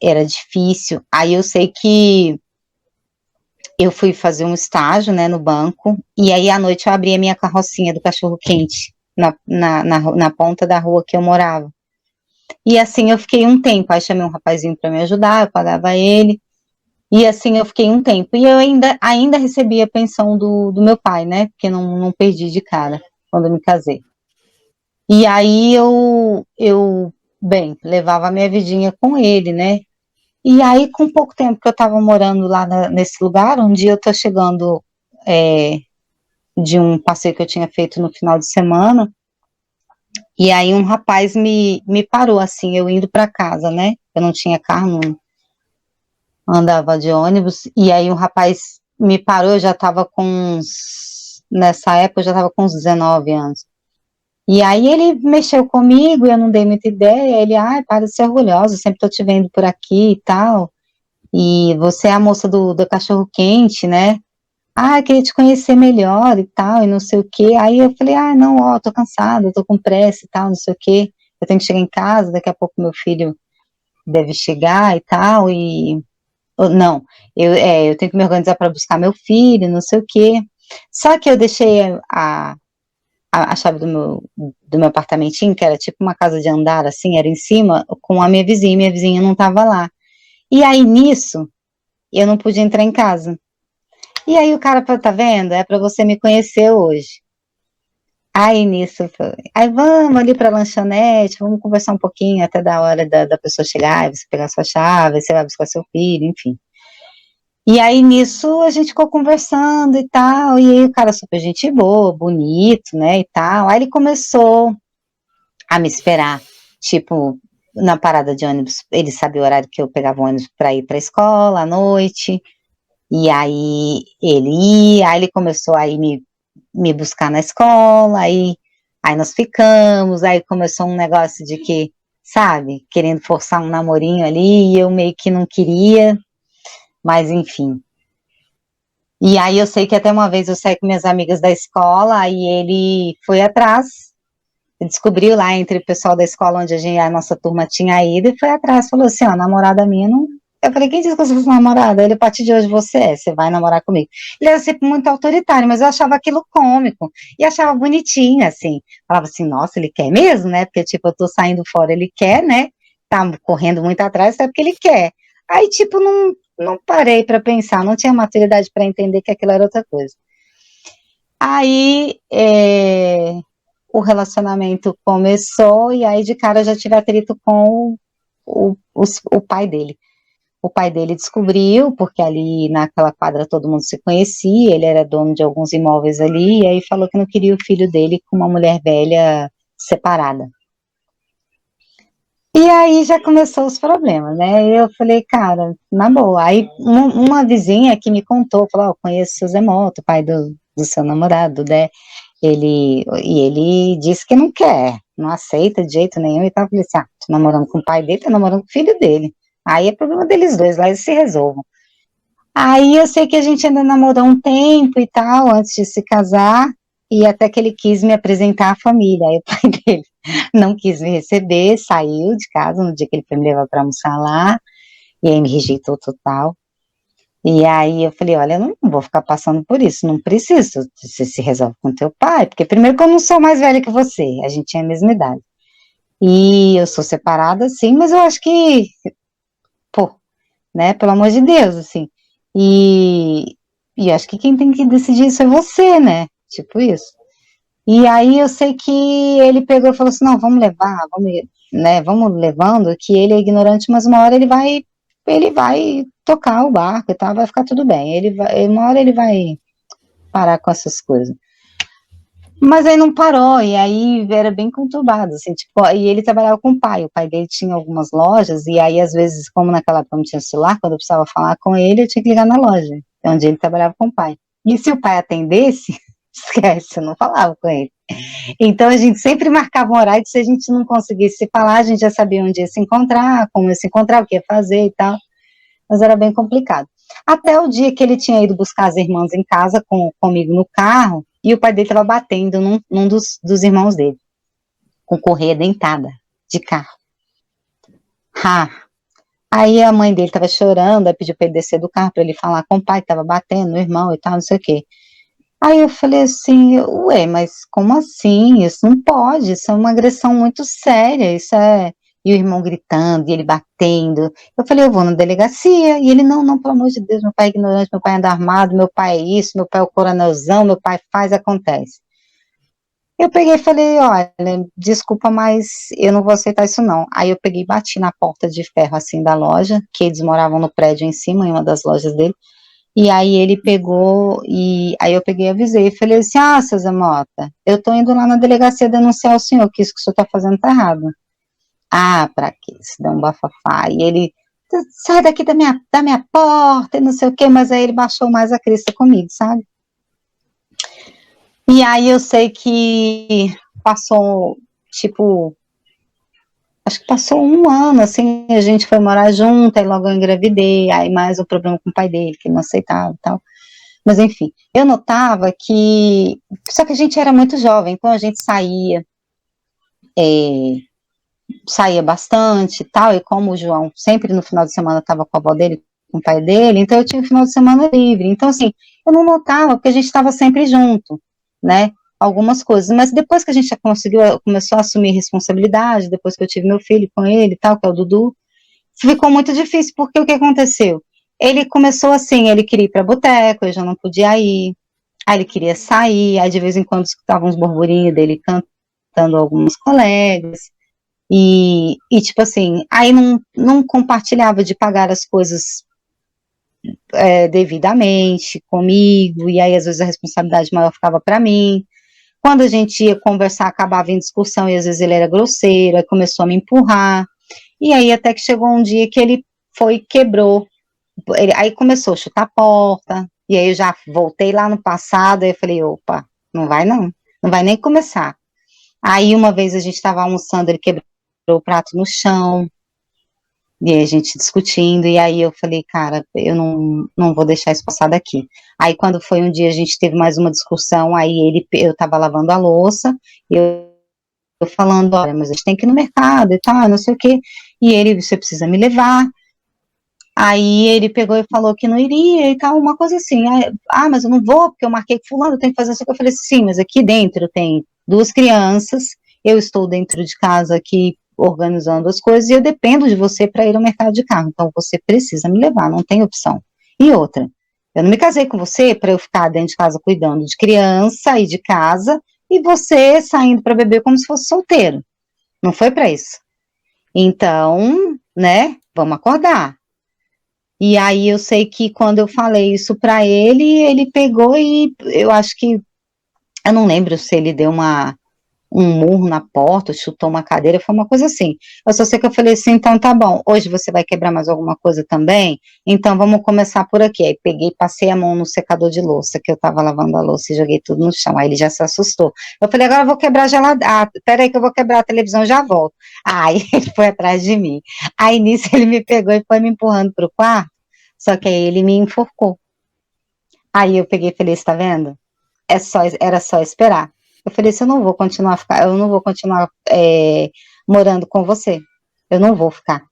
era difícil, aí eu sei que eu fui fazer um estágio, né, no banco, e aí à noite eu abri a minha carrocinha do cachorro-quente, na ponta da rua que eu morava. E assim eu fiquei um tempo, aí chamei um rapazinho para me ajudar, eu pagava ele, e assim eu fiquei um tempo. E eu ainda recebia a pensão do meu pai, né? Porque não perdi de cara quando eu me casei. E aí bem, levava a minha vidinha com ele, né? E aí, com pouco tempo que eu estava morando lá nesse lugar, um dia eu tô chegando de um passeio que eu tinha feito no final de semana, e aí um rapaz me parou, assim, eu indo para casa, né? Eu não tinha carro, não andava de ônibus, e aí um rapaz me parou, eu já estava nessa época eu já estava com uns 19 anos. E aí ele mexeu comigo, eu não dei muita ideia, ele, ai, para de ser orgulhosa, sempre tô te vendo por aqui e tal, e você é a moça do cachorro-quente, né? Ah, queria te conhecer melhor e tal, e não sei o quê. Aí eu falei, ah, não, ó, tô cansada, tô com pressa e tal, não sei o quê. Eu tenho que chegar em casa, daqui a pouco meu filho deve chegar e tal, não, eu tenho que me organizar para buscar meu filho, não sei o quê. Só que eu deixei a chave do meu apartamentinho, que era tipo uma casa de andar, assim, era em cima, com a minha vizinha não estava lá. E aí, nisso, eu não pude entrar em casa. E aí o cara falou, tá vendo? É para você me conhecer hoje. Aí nisso, aí vamos ali pra lanchonete, vamos conversar um pouquinho até da hora da pessoa chegar, você pegar sua chave, você vai buscar seu filho, enfim. E aí nisso a gente ficou conversando e tal, e aí o cara super gente boa, bonito, né, e tal. Aí ele começou a me esperar, tipo, na parada de ônibus, ele sabia o horário que eu pegava o ônibus para ir para a escola à noite, e aí ele ia, aí ele começou a ir me buscar na escola, aí nós ficamos, aí começou um negócio de que, sabe, querendo forçar um namorinho ali, e eu meio que não queria, mas enfim. E aí eu sei que até uma vez eu saí com minhas amigas da escola, aí ele foi atrás, descobriu lá entre o pessoal da escola onde a nossa turma tinha ido, e foi atrás, falou assim, ó, namorada minha não... Eu falei, quem disse que eu sou namorada? Ele, a partir de hoje você vai namorar comigo. Ele era sempre muito autoritário, mas eu achava aquilo cômico, e achava bonitinho, assim. Falava assim, nossa, ele quer mesmo, né? Porque, tipo, eu tô saindo fora, ele quer, né? Tá correndo muito atrás, sabe que ele quer. Aí, tipo, não parei para pensar, não tinha maturidade para entender que aquilo era outra coisa. Aí o relacionamento começou e aí de cara eu já tive atrito com o pai dele. O pai dele descobriu, porque ali naquela quadra todo mundo se conhecia, ele era dono de alguns imóveis ali, e aí falou que não queria o filho dele com uma mulher velha separada. E aí já começou os problemas, né? Eu falei, cara, na boa. Aí uma vizinha que me contou, falou, oh, conheço o seu Zé Moto, pai do seu namorado, né? Ele disse que não quer, não aceita de jeito nenhum, e tal. Eu falei assim, tô namorando com o pai dele, tô namorando com o filho dele. Aí é problema deles dois, lá eles se resolvam. Aí eu sei que a gente ainda namorou um tempo e tal, antes de se casar, e até que ele quis me apresentar à família, aí o pai dele não quis me receber, saiu de casa no dia que ele foi me levar para almoçar lá, e aí me rejeitou total. E aí eu falei, olha, eu não vou ficar passando por isso, não preciso, você se resolve com teu pai, porque primeiro que eu não sou mais velha que você, a gente tinha a mesma idade. E eu sou separada, sim, mas eu acho que, pô, né, pelo amor de Deus, assim. E, e acho que quem tem que decidir isso é você, né? Tipo isso. E aí eu sei que ele pegou e falou assim, não, vamos levar, vamos, né, vamos levando, que ele é ignorante, mas uma hora ele vai tocar o barco e tal, vai ficar tudo bem. Uma hora ele vai parar com essas coisas. Mas aí não parou, e aí era bem conturbado, assim, tipo, e ele trabalhava com o pai dele tinha algumas lojas, e aí às vezes, como naquela época não tinha celular, quando eu precisava falar com ele, eu tinha que ligar na loja, onde ele trabalhava com o pai. E se o pai atendesse, esquece, eu não falava com ele. Então a gente sempre marcava um horário que se a gente não conseguisse se falar, a gente já sabia onde ia se encontrar, como ia se encontrar, o que ia fazer e tal, mas era bem complicado. Até o dia que ele tinha ido buscar as irmãs em casa comigo no carro, e o pai dele estava batendo num dos irmãos dele, com correia dentada, de carro. Ha. Aí a mãe dele estava chorando, aí pediu para ele descer do carro para ele falar com o pai que estava batendo no irmão e tal, não sei o quê. Aí eu falei assim, ué, mas como assim? Isso não pode, isso é uma agressão muito séria, isso é... E o irmão gritando, e ele batendo. Eu falei, eu vou na delegacia. E ele, não, pelo amor de Deus, meu pai é ignorante, meu pai anda armado, meu pai é isso, meu pai é o coronelzão, meu pai faz, acontece. Eu peguei e falei, olha, desculpa, mas eu não vou aceitar isso não. Aí eu peguei e bati na porta de ferro, assim, da loja, que eles moravam no prédio em cima, em uma das lojas dele. E aí ele pegou, e aí eu peguei e avisei, falei assim, seu Zé Mota, eu tô indo lá na delegacia denunciar o senhor, que isso que o senhor tá fazendo tá errado. Pra quê? Isso deu um bafafá. E ele, sai daqui da minha porta, e não sei o quê, mas aí ele baixou mais a crista comigo, sabe? E aí eu sei que passou, tipo, acho que passou um ano, assim, a gente foi morar junto, aí logo eu engravidei, aí mais o problema com o pai dele, que não aceitava e tal. Mas enfim, eu notava que, só que a gente era muito jovem, então a gente saía bastante e tal, e como o João sempre no final de semana estava com a avó dele, com o pai dele, então eu tinha o final de semana livre, então assim, eu não notava, porque a gente estava sempre junto, né, algumas coisas, mas depois que a gente já começou a assumir responsabilidade, depois que eu tive meu filho com ele e tal, que é o Dudu, ficou muito difícil, porque o que aconteceu? Ele começou assim, ele queria ir para boteco, eu já não podia ir, aí ele queria sair, aí de vez em quando escutava uns burburinhos dele cantando alguns colegas, tipo assim, aí não compartilhava de pagar as coisas devidamente comigo, e aí às vezes a responsabilidade maior ficava para mim. Quando a gente ia conversar, acabava em discussão, e às vezes ele era grosseiro, aí começou a me empurrar, e aí até que chegou um dia que ele quebrou, aí começou a chutar a porta, e aí eu já voltei lá no passado, aí eu falei, opa, não vai nem começar. Aí uma vez a gente estava almoçando, ele quebrou o prato no chão, e aí a gente discutindo, e aí eu falei, cara, eu não vou deixar isso passar daqui. Aí quando foi um dia, a gente teve mais uma discussão, eu estava lavando a louça, eu falando, olha, mas a gente tem que ir no mercado e tal, não sei o quê, e ele, você precisa me levar. Aí ele pegou e falou que não iria e tal, uma coisa assim. Mas eu não vou, porque eu marquei com fulano, eu tenho que fazer isso. Eu falei, sim, mas aqui dentro tem duas crianças, eu estou dentro de casa aqui organizando as coisas e eu dependo de você para ir ao mercado de carro. Então você precisa me levar, não tem opção. E outra, eu não me casei com você para eu ficar dentro de casa cuidando de criança e de casa e você saindo para beber como se fosse solteiro. Não foi para isso. Então, né, vamos acordar. E aí eu sei que quando eu falei isso para ele, ele pegou e eu acho que, eu não lembro se ele deu um murro na porta, chutou uma cadeira, foi uma coisa assim. Eu só sei que eu falei assim, então tá bom, hoje você vai quebrar mais alguma coisa também? Então vamos começar por aqui. Aí peguei, passei a mão no secador de louça, que eu tava lavando a louça e joguei tudo no chão. Aí ele já se assustou. Eu falei, agora eu vou quebrar a geladeira. Peraí que eu vou quebrar a televisão, já volto. Aí ele foi atrás de mim. Aí nisso ele me pegou e foi me empurrando pro quarto, só que aí ele me enforcou. Aí eu peguei e falei, tá vendo? era só esperar. Eu falei assim, eu não vou continuar morando com você. Eu não vou ficar.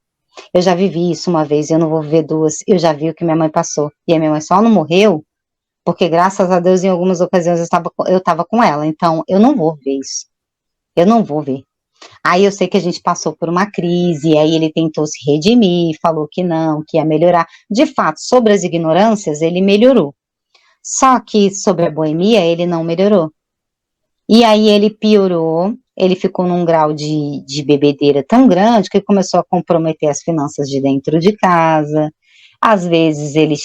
Eu já vivi isso uma vez, eu não vou viver duas. Eu já vi o que minha mãe passou. E a minha mãe só não morreu porque, graças a Deus, em algumas ocasiões eu estava com ela. Então, eu não vou ver isso. Eu não vou ver. Aí eu sei que a gente passou por uma crise, aí ele tentou se redimir, falou que não, que ia melhorar. De fato, sobre as ignorâncias, ele melhorou. Só que sobre a boemia, ele não melhorou. E aí ele piorou, ele ficou num grau de bebedeira tão grande que começou a comprometer as finanças de dentro de casa. Às vezes ele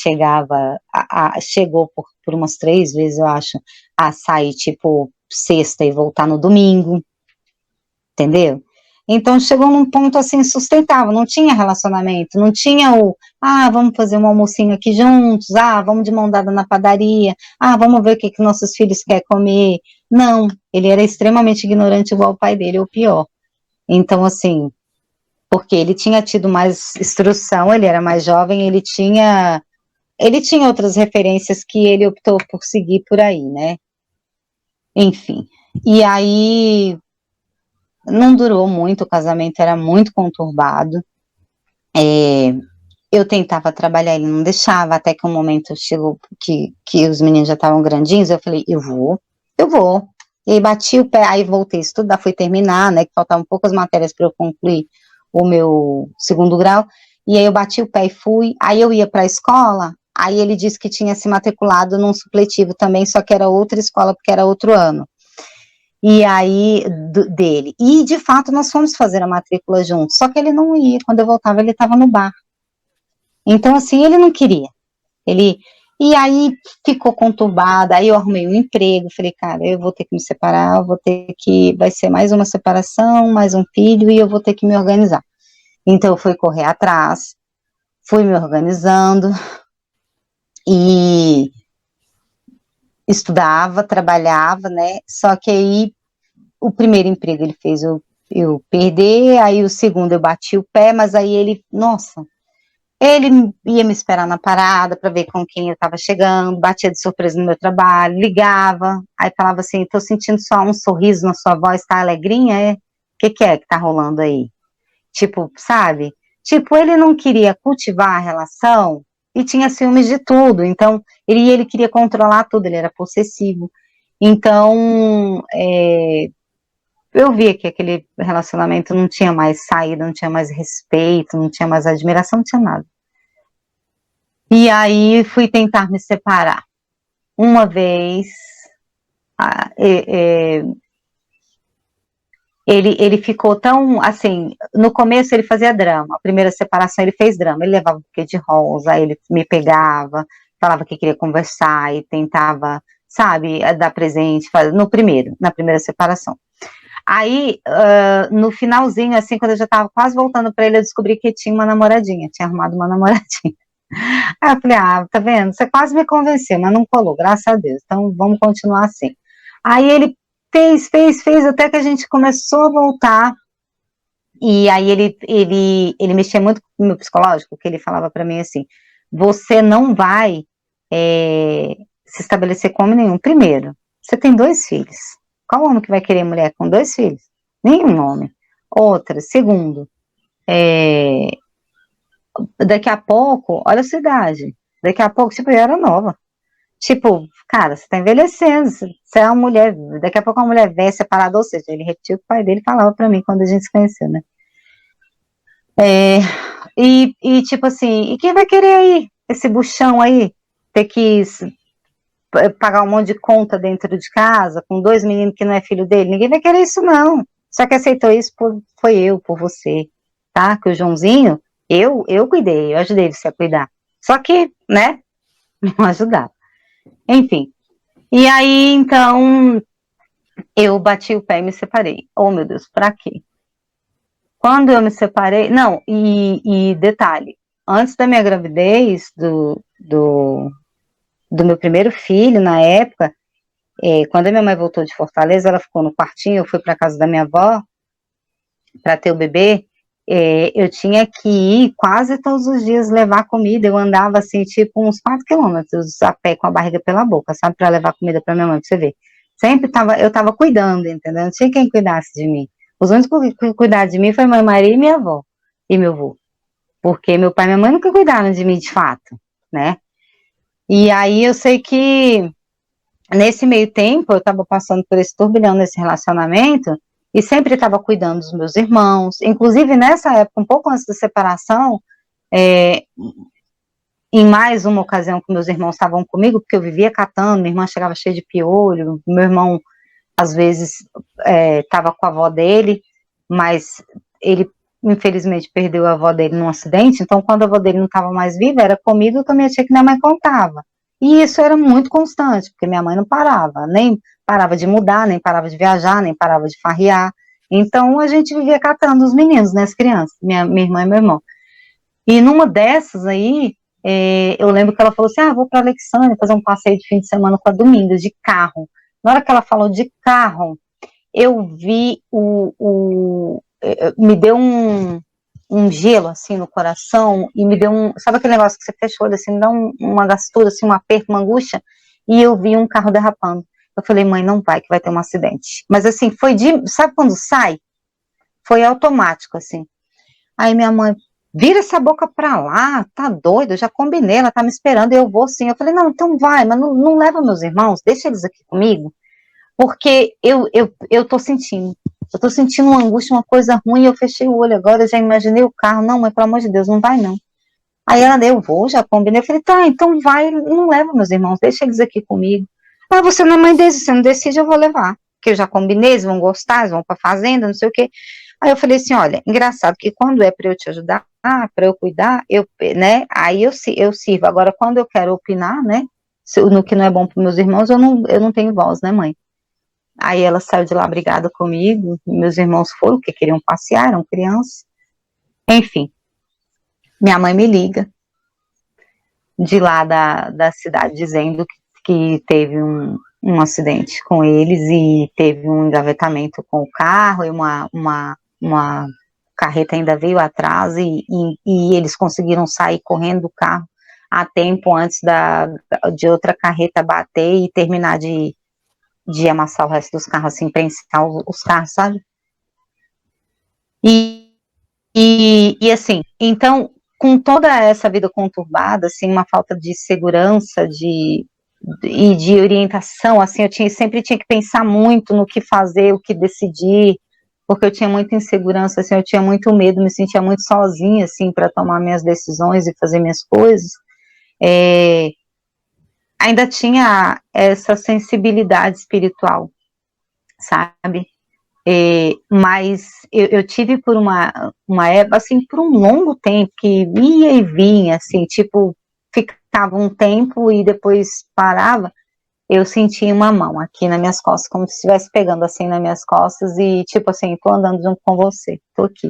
chegou por umas 3 vezes, eu acho, a sair tipo sexta e voltar no domingo, entendeu? Então chegou num ponto assim sustentável, não tinha relacionamento, não tinha vamos fazer um almocinho aqui juntos, vamos de mão dada na padaria, vamos ver o que nossos filhos querem comer. Não, ele era extremamente ignorante igual o pai dele, ou pior. Então assim, porque ele tinha tido mais instrução, ele era mais jovem, ele tinha outras referências que ele optou por seguir por aí, né? Enfim. E aí não durou muito, o casamento era muito conturbado. Eu tentava trabalhar, ele não deixava, até que um momento chegou que os meninos já estavam grandinhos, eu falei, eu vou. E aí bati o pé, aí voltei a estudar, fui terminar, né, que faltavam poucas matérias para eu concluir o meu segundo grau, e aí eu bati o pé e fui, aí eu ia para a escola, aí ele disse que tinha se matriculado num supletivo também, só que era outra escola, porque era outro ano. E aí, dele. E, de fato, nós fomos fazer a matrícula juntos. Só que ele não ia. Quando eu voltava, ele estava no bar. Então, assim, ele não queria. E aí ficou conturbada. Aí eu arrumei um emprego. Falei, cara, eu vou ter que me separar. Vai ser mais uma separação, mais um filho, e eu vou ter que me organizar. Então, eu fui correr atrás. Fui me organizando. E estudava, trabalhava, né? Só que aí o primeiro emprego ele fez eu perder, aí o segundo eu bati o pé, mas aí ele ia me esperar na parada para ver com quem eu estava chegando, batia de surpresa no meu trabalho, ligava, aí falava assim, tô sentindo só um sorriso na sua voz, tá alegrinha, é? O que é que tá rolando aí? Tipo, sabe? Tipo, ele não queria cultivar a relação e tinha ciúmes de tudo, então ele queria controlar tudo, ele era possessivo. Então, eu via que aquele relacionamento não tinha mais saída, não tinha mais respeito, não tinha mais admiração, não tinha nada. E aí fui tentar me separar. Uma vez, ele ficou tão, assim, no começo ele fazia drama, a primeira separação ele fez drama, ele levava um buquê de rosa, aí ele me pegava, falava que queria conversar e tentava, sabe, dar presente, na primeira separação. Aí, no finalzinho, assim, quando eu já tava quase voltando pra ele, eu descobri que tinha uma namoradinha, tinha arrumado uma namoradinha. Aí eu falei, tá vendo? Você quase me convenceu, mas não colou, graças a Deus. Então, vamos continuar assim. Aí ele fez, até que a gente começou a voltar. E aí ele mexia muito com o meu psicológico, que ele falava pra mim assim, você não vai se estabelecer com homem nenhum. Primeiro, você tem 2 filhos. Qual homem que vai querer mulher com 2 filhos? Nenhum homem. Outra, segundo, daqui a pouco, olha a sua idade, daqui a pouco, tipo, eu era nova. Tipo, cara, você tá envelhecendo, você é uma mulher, daqui a pouco uma mulher velha, separada, ou seja, ele repetiu o que o pai dele falava pra mim quando a gente se conheceu, né? E tipo assim, e quem vai querer aí, esse buchão aí, ter que pagar um monte de conta dentro de casa, com 2 meninos que não é filho dele, ninguém vai querer isso não, só que aceitou isso foi eu, por você, tá, que o Joãozinho, eu cuidei, eu ajudei você a cuidar, só que, né, não ajudava, enfim, e aí, então, eu bati o pé e me separei, oh meu Deus, pra quê? Quando eu me separei, não, e detalhe, antes da minha gravidez, do meu primeiro filho, na época, quando a minha mãe voltou de Fortaleza, ela ficou no quartinho, eu fui para casa da minha avó para ter o bebê, eu tinha que ir quase todos os dias levar comida. Eu andava assim, tipo, uns 4 quilômetros a pé com a barriga pela boca, sabe, para levar comida para minha mãe, pra você ver. Sempre eu tava cuidando, entendeu? Não tinha quem cuidasse de mim. Os únicos que cuidaram de mim foi mãe Maria e minha avó, e meu avô. Porque meu pai e minha mãe nunca cuidaram de mim de fato, né? E aí eu sei que nesse meio tempo eu estava passando por esse turbilhão nesse relacionamento e sempre estava cuidando dos meus irmãos. Inclusive nessa época, um pouco antes da separação, é, em mais uma ocasião que meus irmãos estavam comigo, porque eu vivia catando, minha irmã chegava cheia de piolho, meu irmão às vezes estava com a avó dele, mas ele infelizmente perdeu a avó dele num acidente, então quando a avó dele não estava mais viva, era comigo que a minha tia que minha mãe contava. E isso era muito constante, porque minha mãe não parava, nem parava de mudar, nem parava de viajar, nem parava de farrear. Então a gente vivia catando os meninos, né, as crianças, minha irmã e meu irmão. E numa dessas aí, eu lembro que ela falou assim, vou para Alexandria fazer um passeio de fim de semana com a Domingas, de carro. Na hora que ela falou de carro, eu vi me deu um gelo, assim, no coração, e me deu sabe aquele negócio que você fecha o olho, assim, me dá uma gastura, assim, um aperto, uma angústia, e eu vi um carro derrapando. Eu falei, mãe, não vai, que vai ter um acidente. Mas, assim, sabe quando sai? Foi automático, assim. Aí minha mãe, vira essa boca pra lá, tá doido, eu já combinei, ela tá me esperando, e eu vou sim. Eu falei, não, então vai, mas não leva meus irmãos, deixa eles aqui comigo, porque eu tô sentindo uma angústia, uma coisa ruim, eu fechei o olho agora, eu já imaginei o carro, não, mãe, pelo amor de Deus, não vai não. Aí ela, eu vou, já combinei, eu falei, tá, então vai, não leva meus irmãos, deixa eles aqui comigo. Ah, você não é mãe deles, você não decide, eu vou levar, porque eu já combinei, eles vão gostar, eles vão pra fazenda, não sei o quê. Aí eu falei assim, olha, engraçado que quando é para eu te ajudar, para eu cuidar, né, aí eu sirvo. Agora, quando eu quero opinar, né, no que não é bom para meus irmãos, eu não tenho voz, né, mãe? Aí ela saiu de lá brigada comigo, meus irmãos foram, porque queriam passear, eram crianças. Enfim, minha mãe me liga de lá da cidade, dizendo que teve um acidente com eles e teve um engavetamento com o carro e uma carreta ainda veio atrás e eles conseguiram sair correndo do carro a tempo antes de outra carreta bater e terminar de amassar o resto dos carros, assim, prensar os carros, sabe? E assim, então, com toda essa vida conturbada, assim, uma falta de segurança, e de orientação, assim, sempre tinha que pensar muito no que fazer, o que decidir, porque eu tinha muita insegurança, assim, eu tinha muito medo, me sentia muito sozinha, assim, para tomar minhas decisões e fazer minhas coisas. Ainda tinha essa sensibilidade espiritual, sabe? Mas eu tive por uma época, assim, por um longo tempo, que ia e vinha, assim, tipo, ficava um tempo e depois parava, eu sentia uma mão aqui nas minhas costas, como se estivesse pegando assim nas minhas costas e tipo assim, tô andando junto com você, tô aqui.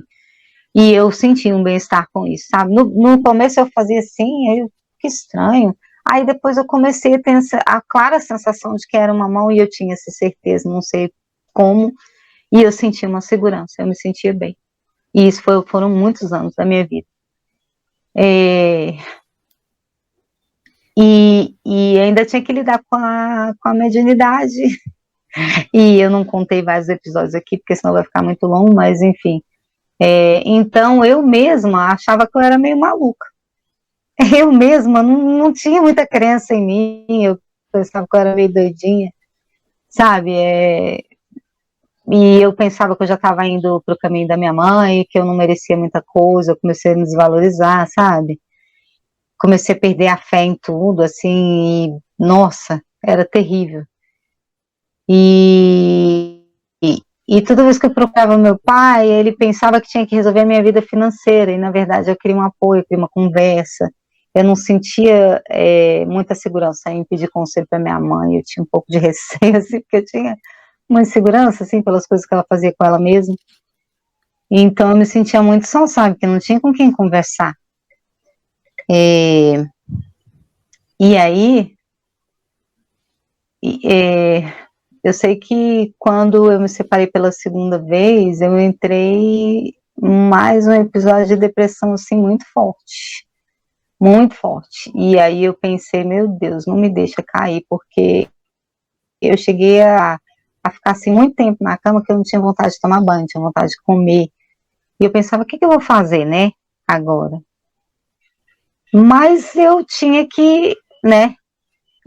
E eu senti um bem-estar com isso, sabe? No começo eu fazia assim, que estranho. Aí depois eu comecei a ter a clara sensação de que era uma mão e eu tinha essa certeza, não sei como, e eu sentia uma segurança, eu me sentia bem. E isso foram muitos anos da minha vida. E ainda tinha que lidar com a mediunidade. E eu não contei vários episódios aqui, porque senão vai ficar muito longo, mas enfim. Então eu mesma achava que eu era meio maluca. Eu mesma não tinha muita crença em mim, eu pensava que eu era meio doidinha, sabe? E eu pensava que eu já estava indo para o caminho da minha mãe, que eu não merecia muita coisa, eu comecei a me desvalorizar, sabe? Comecei a perder a fé em tudo, assim, nossa, era terrível. E toda vez que eu procurava meu pai, ele pensava que tinha que resolver a minha vida financeira, e na verdade eu queria um apoio, eu queria uma conversa. Eu não sentia muita segurança em pedir conselho para minha mãe, eu tinha um pouco de receio, assim, porque eu tinha uma insegurança, assim, pelas coisas que ela fazia com ela mesma. Então eu me sentia muito só, sabe, que não tinha com quem conversar. E aí, eu sei que quando eu me separei pela segunda vez, eu entrei mais um episódio de depressão, assim, muito forte. Muito forte. E aí eu pensei, meu Deus, não me deixa cair, porque eu cheguei a ficar assim muito tempo na cama que eu não tinha vontade de tomar banho, tinha vontade de comer. E eu pensava, o que que eu vou fazer, né, agora? Mas eu tinha que, né?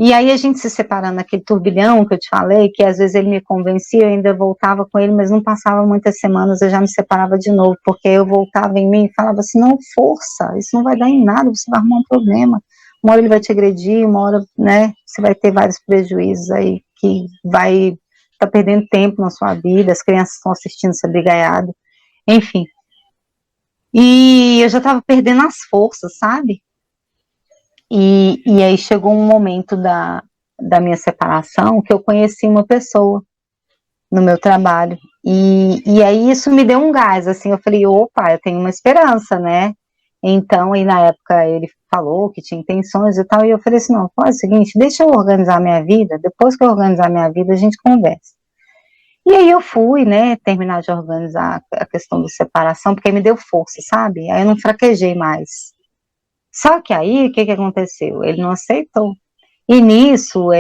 E aí a gente se separando naquele turbilhão que eu te falei, que às vezes ele me convencia, eu ainda voltava com ele, mas não passava muitas semanas, eu já me separava de novo, porque eu voltava em mim e falava assim, não, força, isso não vai dar em nada, você vai arrumar um problema. Uma hora ele vai te agredir, uma hora, né, você vai ter vários prejuízos aí, que vai estar perdendo tempo na sua vida, as crianças estão assistindo essa brigaiada, enfim. E eu já estava perdendo as forças, sabe? E aí chegou um momento da minha separação que eu conheci uma pessoa no meu trabalho. E aí isso me deu um gás, assim, eu falei, opa, eu tenho uma esperança, né? Então, e na época ele falou que tinha intenções e tal, e eu falei assim, não, faz o seguinte, deixa eu organizar minha vida, depois que eu organizar minha vida, a gente conversa. E aí eu fui, né, terminar de organizar a questão da separação, porque me deu força, sabe? Aí eu não fraquejei mais. Só que aí, o que que aconteceu? Ele não aceitou. E nisso,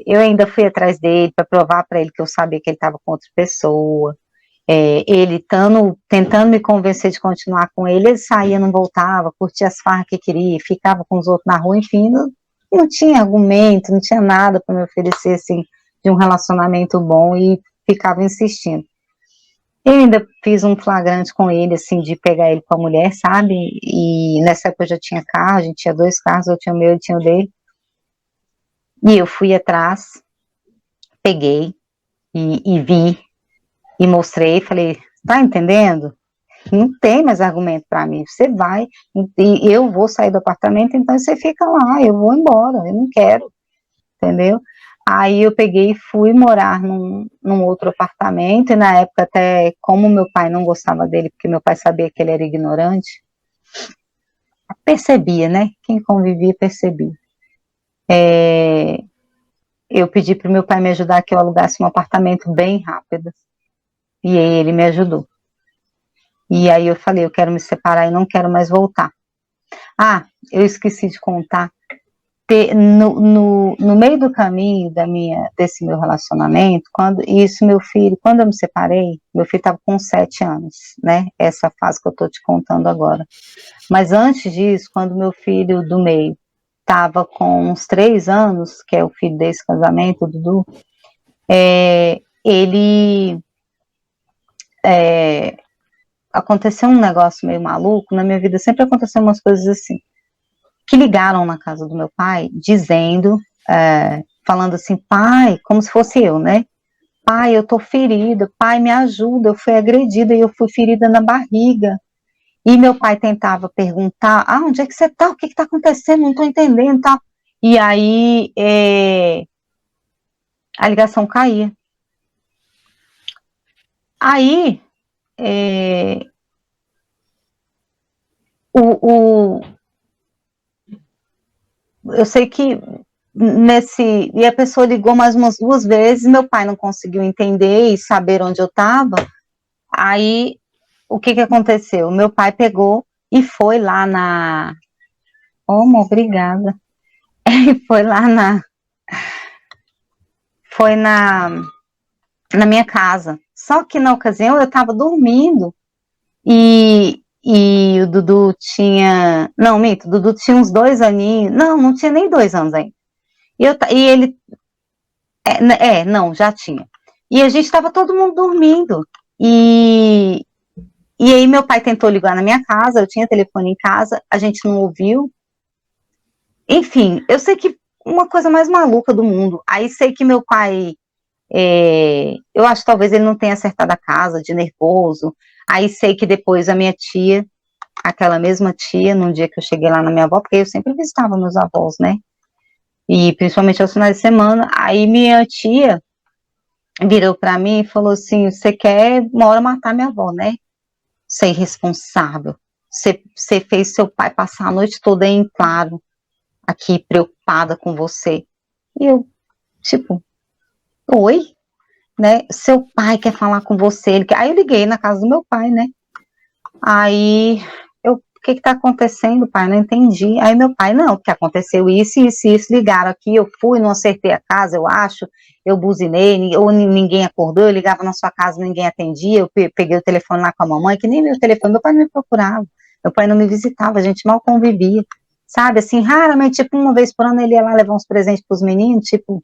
eu ainda fui atrás dele para provar para ele que eu sabia que ele estava com outra pessoa. Ele tentando me convencer de continuar com ele saía, não voltava, curtia as farras que queria, ficava com os outros na rua, enfim, não tinha argumento, não tinha nada para me oferecer, assim, de um relacionamento bom e ficava insistindo. Eu ainda fiz um flagrante com ele, assim, de pegar ele com a mulher, sabe? E nessa época eu já tinha carro, a gente tinha dois carros, eu tinha o meu, ele tinha o dele. E eu fui atrás, peguei e vi e mostrei, falei, tá entendendo? Não tem mais argumento para mim. Você vai e eu vou sair do apartamento, então você fica lá, eu vou embora, eu não quero, entendeu? Aí eu peguei e fui morar num outro apartamento, e na época até, como meu pai não gostava dele, porque meu pai sabia que ele era ignorante, percebia, né? Quem convivia percebia. Eu pedi para o meu pai me ajudar que eu alugasse um apartamento bem rápido, e aí ele me ajudou. E aí eu falei, eu quero me separar e não quero mais voltar. Ah, eu esqueci de contar. No meio do caminho desse meu relacionamento, quando eu me separei, meu filho estava com 7 anos, né? Essa fase que eu estou te contando agora. Mas antes disso, quando meu filho do meio estava com uns 3 anos, que é o filho desse casamento, o Dudu, ele aconteceu um negócio meio maluco, na minha vida sempre aconteceu umas coisas assim, que ligaram na casa do meu pai, dizendo, falando assim, pai, como se fosse eu, né? Pai, eu tô ferida, pai, me ajuda, eu fui agredida e eu fui ferida na barriga. E meu pai tentava perguntar, onde é que você tá? O que que tá acontecendo? Não tô entendendo, tal. E aí, a ligação caía. Aí, o, eu sei que e a pessoa ligou mais umas 2 vezes, meu pai não conseguiu entender e saber onde eu estava, aí o que que aconteceu? Meu pai pegou e foi lá obrigada, e foi lá foi na minha casa, só que na ocasião eu estava dormindo, e o Dudu tinha, não, minto, o Dudu tinha uns 2 aninhos, não tinha nem 2 anos ainda, e ele não, já tinha. E a gente estava todo mundo dormindo. E, e aí meu pai tentou ligar na minha casa, eu tinha telefone em casa, a gente não ouviu. Enfim, eu sei que uma coisa mais maluca do mundo. Aí sei que meu pai, eu acho que talvez ele não tenha acertado a casa de nervoso. Aí sei que depois a minha tia, aquela mesma tia, num dia que eu cheguei lá na minha avó, porque eu sempre visitava meus avós, né? E principalmente aos finais de semana, aí minha tia virou para mim e falou assim, você quer uma hora matar minha avó, né? Você é irresponsável. Você fez seu pai passar a noite toda em claro, aqui, preocupada com você. E eu, tipo, oi? Né? Seu pai quer falar com você. Aí eu liguei na casa do meu pai, né? Aí, o que está acontecendo, pai? Não entendi. Aí meu pai, não, porque aconteceu isso, ligaram aqui, eu fui, não acertei a casa, eu acho, eu buzinei, ou ninguém acordou, eu ligava na sua casa, ninguém atendia, eu peguei o telefone lá com a mamãe, que nem meu telefone, meu pai não me procurava, meu pai não me visitava, a gente mal convivia, sabe, assim, raramente, tipo, uma vez por ano ele ia lá levar uns presentes pros meninos, tipo,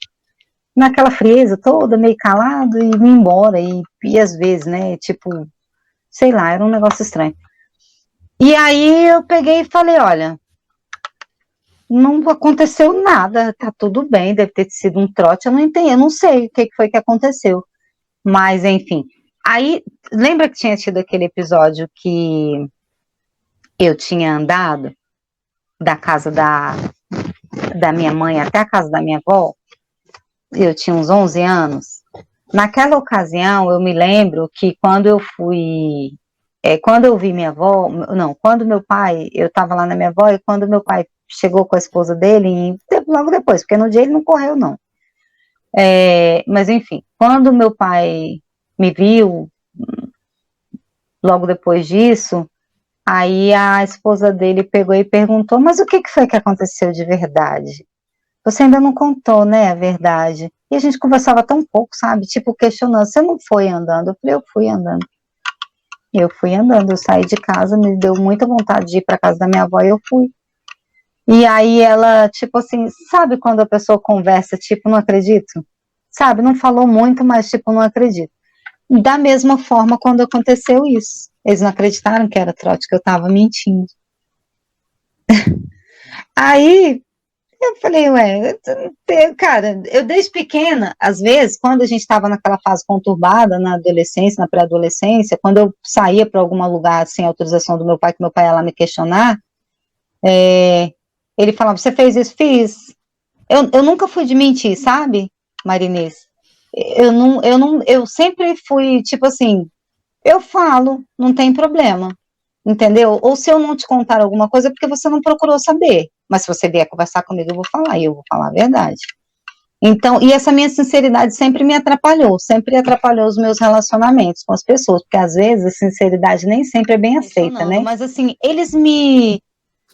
naquela frieza toda, meio calado, e ia embora, e às vezes, né, tipo, sei lá, era um negócio estranho. E aí eu peguei e falei, olha, não aconteceu nada, tá tudo bem, deve ter sido um trote, eu não entendi, eu não sei o que foi que aconteceu. Mas, enfim. Aí, lembra que tinha tido aquele episódio que eu tinha andado da casa da minha mãe até a casa da minha avó? Eu tinha uns 11 anos. Naquela ocasião, eu me lembro que quando eu fui quando eu vi minha avó, não, quando meu pai, eu estava lá na minha avó, e quando meu pai chegou com a esposa dele, logo depois, porque no dia ele não correu, não. Mas enfim, quando meu pai me viu, logo depois disso, aí a esposa dele pegou e perguntou, mas o que foi que aconteceu de verdade? Você ainda não contou, né, a verdade. E a gente conversava tão pouco, sabe? Tipo, questionando, você não foi andando? Eu falei, eu fui andando. Eu fui andando, eu saí de casa, me deu muita vontade de ir para casa da minha avó e eu fui. E aí ela, tipo assim, sabe quando a pessoa conversa, tipo, não acredito? Sabe, não falou muito, mas tipo, não acredito. Da mesma forma quando aconteceu isso. Eles não acreditaram que era trote, que eu tava mentindo. Aí eu falei, ué, cara, eu desde pequena, às vezes, quando a gente estava naquela fase conturbada, na adolescência, na pré-adolescência, quando eu saía para algum lugar sem autorização do meu pai, que meu pai ia lá me questionar, ele falava, você fez isso? Fiz. Eu nunca fui de mentir, sabe, Marinês? Eu sempre fui, tipo assim, eu falo, não tem problema, entendeu? Ou se eu não te contar alguma coisa, é porque você não procurou saber. Mas se você vier conversar comigo, eu vou falar, e eu vou falar a verdade. Então, e essa minha sinceridade sempre atrapalhou os meus relacionamentos com as pessoas, porque às vezes a sinceridade nem sempre é bem aceita, né? Mas assim, eles me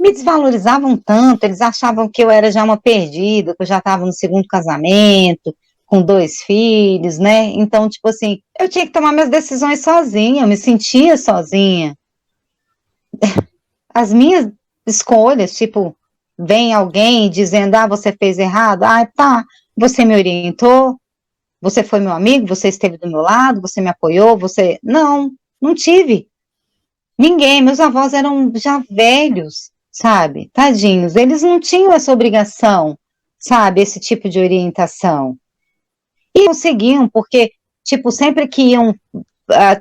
desvalorizavam tanto, eles achavam que eu era já uma perdida, que eu já estava no segundo casamento, com 2 filhos, né? Então, tipo assim, eu tinha que tomar minhas decisões sozinha, eu me sentia sozinha. As minhas escolhas, tipo, vem alguém dizendo, ah, você fez errado, ah, tá, você me orientou, você foi meu amigo, você esteve do meu lado, você me apoiou, você. Não tive. Ninguém, meus avós eram já velhos, sabe? Tadinhos, eles não tinham essa obrigação, sabe? Esse tipo de orientação. E conseguiam, porque, tipo, sempre que iam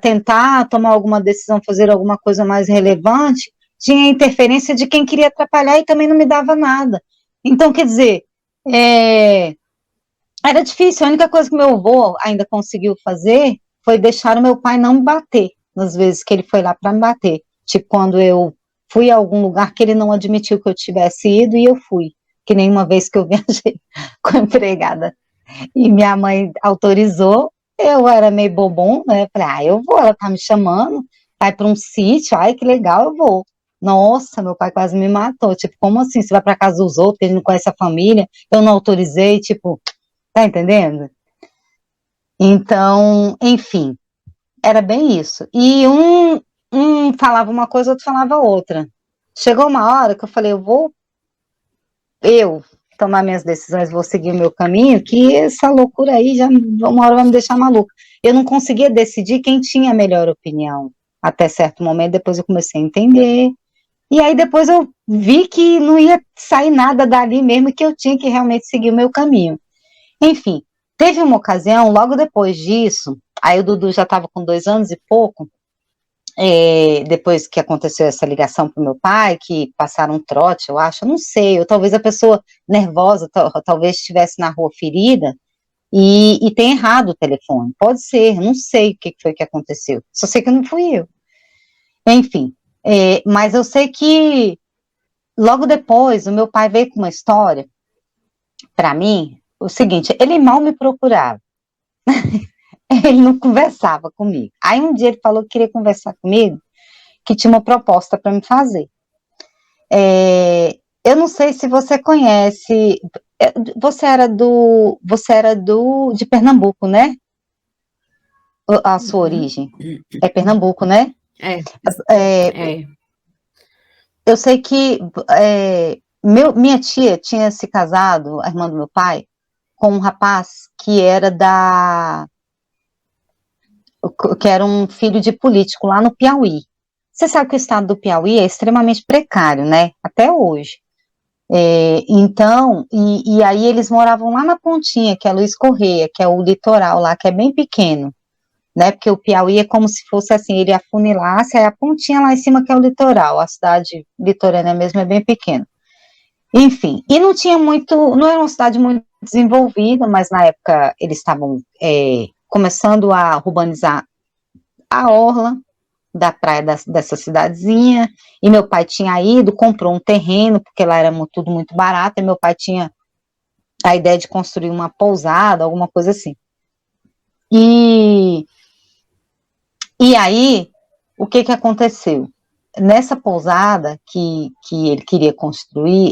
tentar tomar alguma decisão, fazer alguma coisa mais relevante, tinha interferência de quem queria atrapalhar e também não me dava nada. Então, quer dizer, é, era difícil. A única coisa que meu avô ainda conseguiu fazer foi deixar o meu pai não me bater, nas vezes que ele foi lá para me bater. Tipo, quando eu fui a algum lugar que ele não admitiu que eu tivesse ido e eu fui. Que nem uma vez que eu viajei com a empregada e minha mãe autorizou, eu era meio bobão, né? Falei, eu vou, ela tá me chamando, vai para um sítio, ai, que legal, eu vou. Nossa, meu pai quase me matou. Tipo, como assim? Você vai para casa dos outros, ele não conhece a família, eu não autorizei, tipo, tá entendendo? Então, enfim, era bem isso. E um falava uma coisa, outro falava outra. Chegou uma hora que eu falei, eu tomar minhas decisões, vou seguir o meu caminho, que essa loucura aí já uma hora vai me deixar maluca. Eu não conseguia decidir quem tinha a melhor opinião. Até certo momento, depois eu comecei a entender. E aí depois eu vi que não ia sair nada dali mesmo, que eu tinha que realmente seguir o meu caminho. Enfim, teve uma ocasião, logo depois disso, aí o Dudu já estava com 2 anos e pouco, depois que aconteceu essa ligação para o meu pai, que passaram um trote, eu acho, eu não sei, ou talvez a pessoa nervosa, talvez estivesse na rua ferida, e tenha errado o telefone, pode ser, não sei o que foi que aconteceu, só sei que não fui eu. Enfim, mas eu sei que logo depois o meu pai veio com uma história para mim, o seguinte, ele mal me procurava, ele não conversava comigo. Aí um dia ele falou que queria conversar comigo, que tinha uma proposta para me fazer. Eu não sei se você conhece, você era de Pernambuco, né? A sua origem é Pernambuco, né? É, É, é. eu sei que minha tia tinha se casado, a irmã do meu pai, com um rapaz que era um filho de político lá no Piauí. Você sabe que o estado do Piauí é extremamente precário, né? Até hoje. Então, e aí eles moravam lá na pontinha, que é Luiz Correia, que é o litoral lá, que é bem pequeno, né? Porque o Piauí é como se fosse assim, ele afunilasse, aí a pontinha lá em cima que é o litoral, a cidade litorânea mesmo é bem pequena. Enfim, e não tinha muito, não era uma cidade muito desenvolvida, mas na época eles estavam começando a urbanizar a orla da praia dessa cidadezinha, e meu pai tinha ido, comprou um terreno, porque lá era tudo muito barato, e meu pai tinha a ideia de construir uma pousada, alguma coisa assim. E aí, o que aconteceu? Nessa pousada que ele queria construir,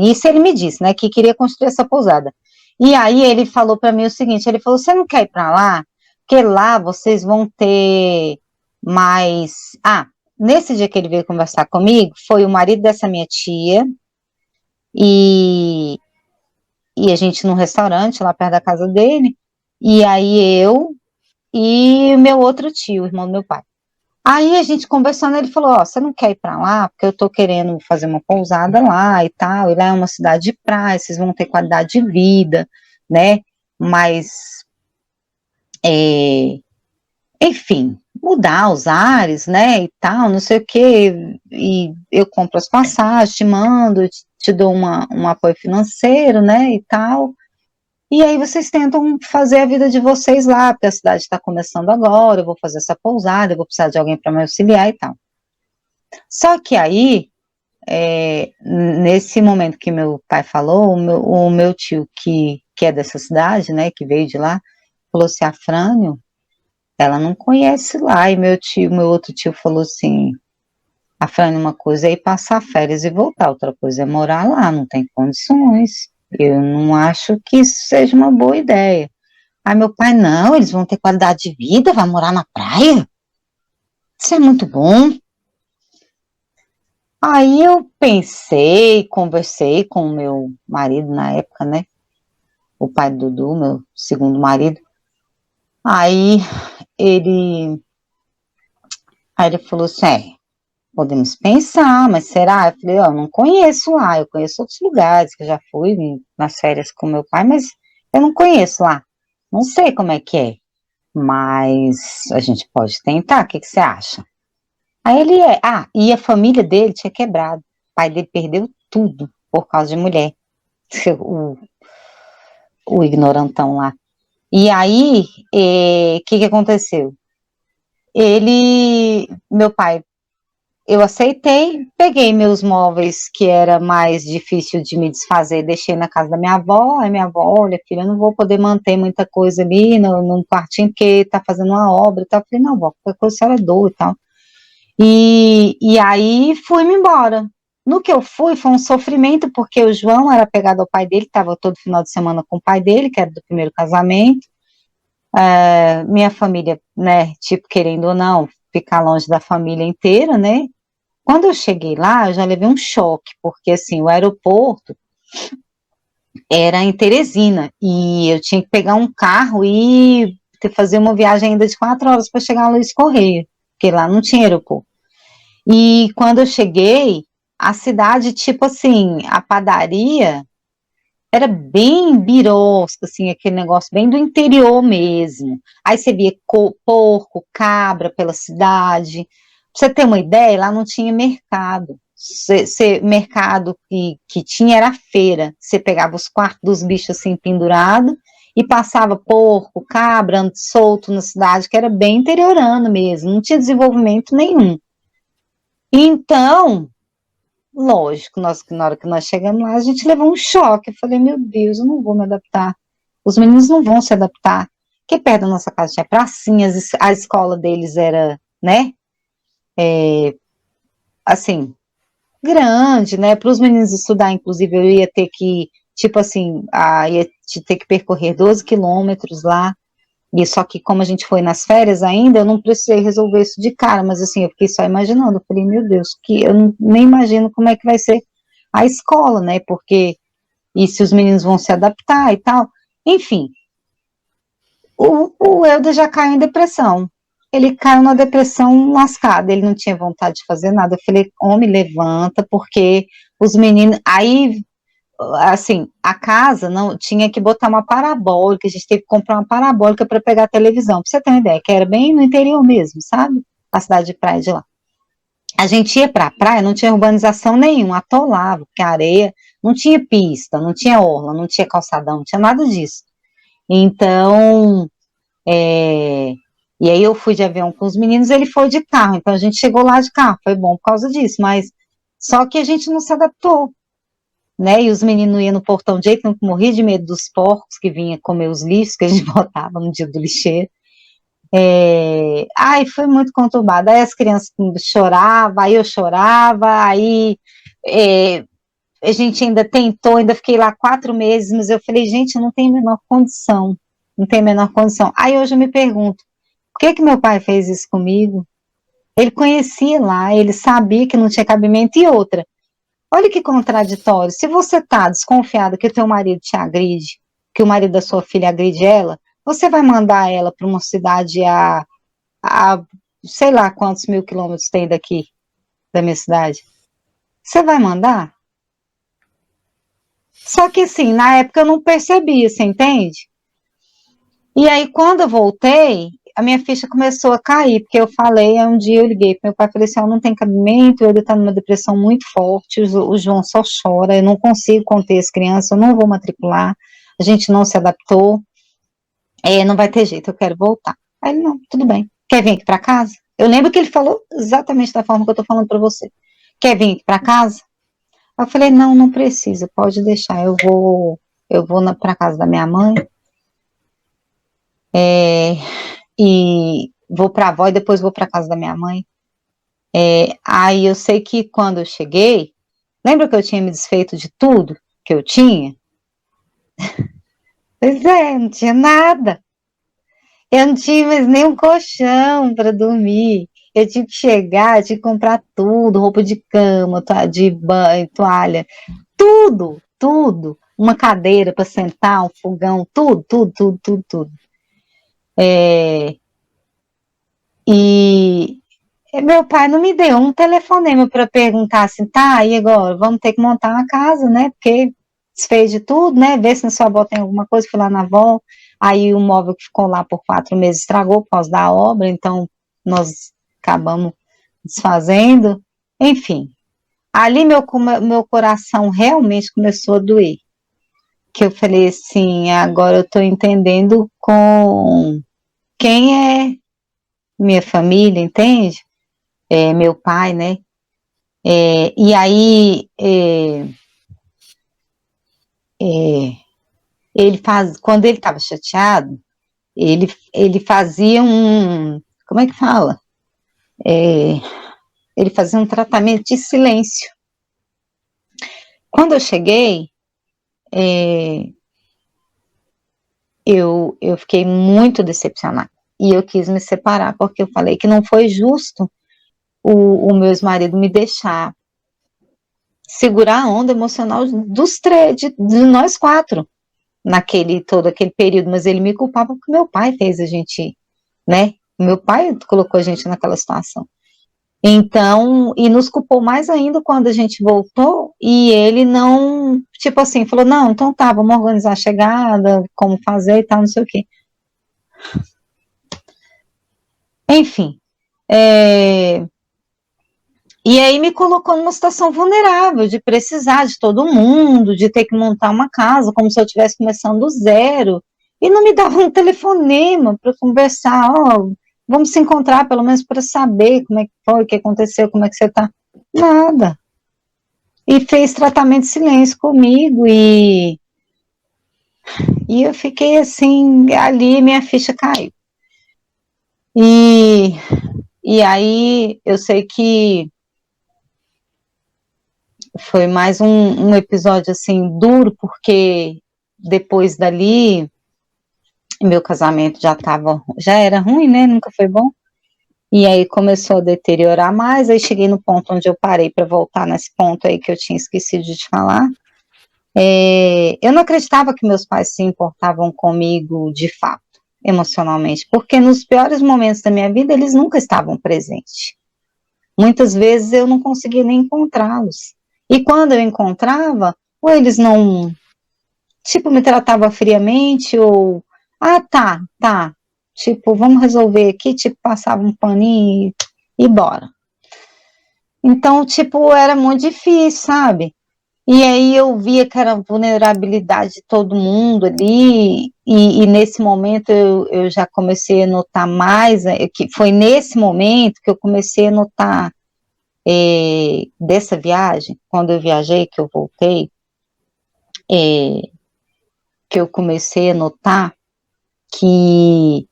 isso ele me disse, né, que queria construir essa pousada. E aí ele falou para mim o seguinte, ele falou, você não quer ir para lá? Porque lá vocês vão ter mais... nesse dia que ele veio conversar comigo, foi o marido dessa minha tia, e, e a gente num restaurante lá perto da casa dele, e aí eu e o meu outro tio, o irmão do meu pai. Aí a gente conversando, ele falou, você não quer ir para lá? Porque eu tô querendo fazer uma pousada lá e tal, e lá é uma cidade de praia, vocês vão ter qualidade de vida, né? Mas, enfim, mudar os ares, né, e tal, não sei o quê, e eu compro as passagens, te mando, te dou um apoio financeiro, né, e tal, e aí vocês tentam fazer a vida de vocês lá, porque a cidade está começando agora, eu vou fazer essa pousada, eu vou precisar de alguém para me auxiliar e tal. Só que aí, nesse momento que meu pai falou, o meu tio, que é dessa cidade, né, que veio de lá, falou assim, a Frânio, ela não conhece lá, e meu outro tio falou assim, a Frânio, uma coisa é ir passar férias e voltar, outra coisa é morar lá, não tem condições, eu não acho que isso seja uma boa ideia. Aí meu pai, não, eles vão ter qualidade de vida, vai morar na praia, isso é muito bom. Aí eu pensei, conversei com o meu marido na época, né? O pai do Dudu, meu segundo marido. Aí ele, aí ele falou assim, podemos pensar, mas será? Eu falei, eu não conheço lá, eu conheço outros lugares, que eu já fui nas férias com meu pai, mas eu não conheço lá. Não sei como é que é, mas a gente pode tentar, o que você acha? Aí ele e a família dele tinha quebrado. O pai dele perdeu tudo por causa de mulher. O ignorantão lá. E aí, o que aconteceu? Meu pai, eu aceitei, peguei meus móveis que era mais difícil de me desfazer, deixei na casa da minha avó, aí minha avó, olha, filha, eu não vou poder manter muita coisa ali no quartinho, porque tá fazendo uma obra e tal. Eu falei, não, vó, qualquer coisa a senhora doa e tal. E aí fui-me embora. No que eu fui, foi um sofrimento, porque o João era pegado ao pai dele, estava todo final de semana com o pai dele, que era do primeiro casamento. Minha família, né, tipo, querendo ou não, ficar longe da família inteira, né? Quando eu cheguei lá, eu já levei um choque, porque assim, o aeroporto era em Teresina, e eu tinha que pegar um carro e fazer uma viagem ainda de 4 horas para chegar a Luiz Correia, porque lá não tinha aeroporto. E quando eu cheguei, a cidade, tipo assim, a padaria era bem birosca, assim, aquele negócio bem do interior mesmo. Aí você via porco, cabra pela cidade. Pra você ter uma ideia, lá não tinha mercado. Mercado que tinha era feira. Você pegava os quartos dos bichos assim pendurados e passava porco, cabra, solto na cidade, que era bem interiorano mesmo, não tinha desenvolvimento nenhum. Então, lógico, na hora que nós chegamos lá, a gente levou um choque. Eu falei, meu Deus, eu não vou me adaptar. Os meninos não vão se adaptar. Porque perto da nossa casa tinha pracinhas, a escola deles era, né, assim, grande, né? Para os meninos estudar, inclusive, eu ia ter que, tipo assim, ia ter que percorrer 12 quilômetros lá. E só que como a gente foi nas férias ainda, eu não precisei resolver isso de cara, mas assim, eu fiquei só imaginando, eu falei, meu Deus, que eu nem imagino como é que vai ser a escola, né? Porque e se os meninos vão se adaptar e tal. Enfim, o Helder já caiu em depressão. Ele caiu na depressão lascada, ele não tinha vontade de fazer nada. Eu falei, homem, levanta, porque os meninos. Aí, assim, a casa não tinha que botar uma parabólica, a gente teve que comprar uma parabólica para pegar a televisão. Pra você ter uma ideia, que era bem no interior mesmo, sabe? A cidade de praia de lá. A gente ia para a praia, não tinha urbanização nenhuma, atolava, porque a areia não tinha pista, não tinha orla, não tinha calçadão, não tinha nada disso. Então, e aí eu fui de avião com os meninos, ele foi de carro, então a gente chegou lá de carro, foi bom por causa disso, mas só que a gente não se adaptou, né? E os meninos iam no portão de jeito, não morria de medo dos porcos que vinham comer os lixos que a gente botava no dia do lixeiro. Ai, foi muito conturbado. Aí as crianças choravam, aí eu chorava, aí é, a gente ainda tentou, ainda fiquei lá 4 meses, mas eu falei, gente, eu não tenho a menor condição, não tenho a menor condição. Aí hoje eu me pergunto, por que que meu pai fez isso comigo? Ele conhecia lá, ele sabia que não tinha cabimento, e outra, olha que contraditório, se você tá desconfiado que o teu marido te agride, que o marido da sua filha agride ela, você vai mandar ela para uma cidade a sei lá quantos mil quilômetros tem daqui, da minha cidade? Você vai mandar? Só que assim, na época eu não percebia, você entende? E aí, quando eu voltei, a minha ficha começou a cair, porque eu falei, aí um dia eu liguei para meu pai e falei assim, ó, não tem cabimento, ele está numa depressão muito forte, o João só chora, eu não consigo conter as crianças, eu não vou matricular, a gente não se adaptou, não vai ter jeito, eu quero voltar. Aí ele, não, tudo bem, quer vir aqui para casa? Eu lembro que ele falou exatamente da forma que eu estou falando para você. Quer vir aqui para casa? Eu falei, não, não precisa, pode deixar, eu vou para casa da minha mãe, e vou para a avó e depois vou para casa da minha mãe. Aí eu sei que quando eu cheguei, lembra que eu tinha me desfeito de tudo que eu tinha? Pois é, não tinha nada. Eu não tinha mais nem um colchão para dormir. Eu tive que chegar, eu tive que comprar tudo, roupa de cama, de banho, toalha, tudo, tudo. Uma cadeira para sentar, um fogão, tudo, tudo, tudo, tudo, tudo. E meu pai não me deu um telefonema para perguntar assim, tá, e agora? Vamos ter que montar uma casa, né? Porque desfez de tudo, né? Ver se na sua avó tem alguma coisa, fui lá na avó, aí o móvel que ficou lá por 4 meses estragou por causa da obra, então nós acabamos desfazendo. Enfim, ali meu coração realmente começou a doer. Que eu falei assim, agora eu estou entendendo com quem é minha família, entende? Meu pai, né? E aí quando ele estava chateado, ele fazia como é que fala? Ele fazia um tratamento de silêncio. Quando eu cheguei, eu fiquei muito decepcionada e eu quis me separar porque eu falei que não foi justo o meu ex-marido me deixar segurar a onda emocional dos três, de nós quatro. Todo aquele período, mas ele me culpava porque meu pai fez a gente, né? Meu pai colocou a gente naquela situação. Então, e nos culpou mais ainda quando a gente voltou e ele não, tipo assim, falou, não, então tá, vamos organizar a chegada, como fazer e tal, não sei o quê. Enfim, e aí me colocou numa situação vulnerável, de precisar de todo mundo, de ter que montar uma casa, como se eu estivesse começando do zero. E não me dava um telefonema para conversar, ó, vamos se encontrar pelo menos para saber como é que foi, o que aconteceu, como é que você tá. Nada. E fez tratamento de silêncio comigo e eu fiquei assim, ali minha ficha caiu. E aí eu sei que foi mais um episódio, assim, duro, porque depois dali, meu casamento já era ruim, né, nunca foi bom, e aí começou a deteriorar mais, aí cheguei no ponto onde eu parei para voltar nesse ponto aí que eu tinha esquecido de te falar. Eu não acreditava que meus pais se importavam comigo de fato, emocionalmente, porque nos piores momentos da minha vida eles nunca estavam presentes. Muitas vezes eu não conseguia nem encontrá-los. E quando eu encontrava, ou eles não, tipo, me tratavam friamente, ou, tá, tipo, vamos resolver aqui, tipo, passava um paninho e bora. Então, tipo, era muito difícil, sabe? E aí eu via que era a vulnerabilidade de todo mundo ali, e nesse momento eu já comecei a notar mais, que foi nesse momento que eu comecei a notar dessa viagem, quando eu viajei, que eu voltei, que eu comecei a notar que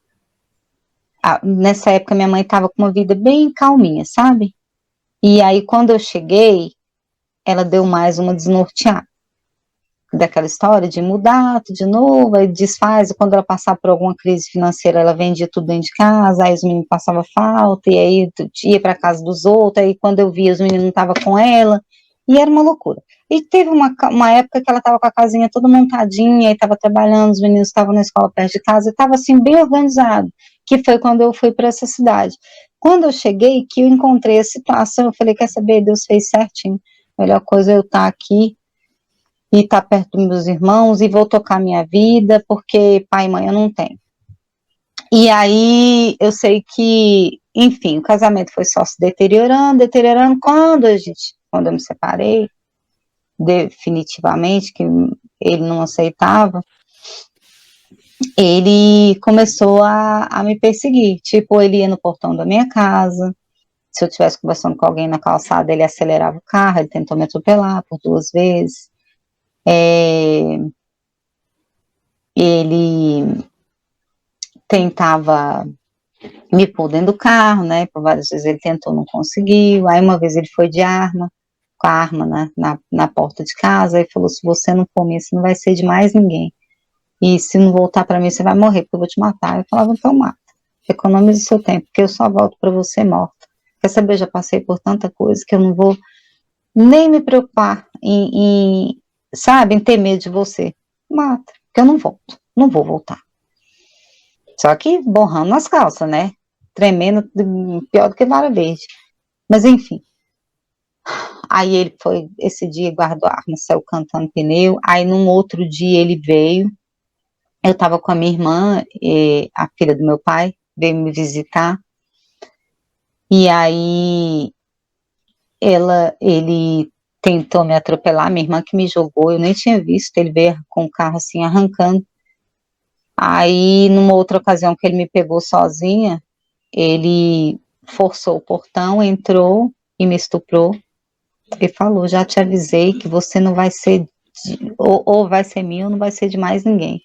nessa época minha mãe estava com uma vida bem calminha, sabe? E aí quando eu cheguei, ela deu mais uma desnorteada. Daquela história de mudar tudo de novo, aí desfaz, e quando ela passar por alguma crise financeira, ela vendia tudo dentro de casa, aí os meninos passavam falta, e aí ia para casa dos outros, aí quando eu via, os meninos não estavam com ela, e era uma loucura. E teve uma época que ela estava com a casinha toda montadinha, e estava trabalhando, os meninos estavam na escola perto de casa, e estava assim, bem organizado, que foi quando eu fui para essa cidade. Quando eu cheguei, que eu encontrei a situação, eu falei, quer saber, Deus fez certinho, a melhor coisa é eu estar aqui, e estar perto dos meus irmãos, e vou tocar minha vida, porque pai e mãe eu não tenho. E aí, eu sei que, enfim, o casamento foi só se deteriorando, quando eu me separei, definitivamente, que ele não aceitava, ele começou a me perseguir, tipo, ele ia no portão da minha casa, se eu estivesse conversando com alguém na calçada, ele acelerava o carro, ele tentou me atropelar por 2 vezes, ele tentava me pôr dentro do carro, né, por várias vezes ele tentou, não conseguiu, aí uma vez ele foi de arma, com a arma na porta de casa, e falou, se você não for minha, você não vai ser de mais ninguém, e se não voltar para mim, você vai morrer, porque eu vou te matar. Eu falava, então mata, economize o seu tempo, porque eu só volto para você morta. Quer saber, eu já passei por tanta coisa, que eu não vou nem me preocupar sabe, em ter medo de você. Mata, porque eu não volto, não vou voltar. Só que borrando nas calças, né? Tremendo, pior do que vara verde. Mas enfim. Aí ele foi, esse dia guardou a arma, saiu cantando pneu. Aí num outro dia ele veio. Eu tava com a minha irmã, a filha do meu pai, veio me visitar. E aí ele tentou me atropelar, minha irmã que me jogou, eu nem tinha visto, ele veio com o carro assim arrancando. Aí numa outra ocasião que ele me pegou sozinha, ele forçou o portão, entrou e me estuprou e falou, já te avisei que você não vai ser, ou vai ser minha ou não vai ser de mais ninguém.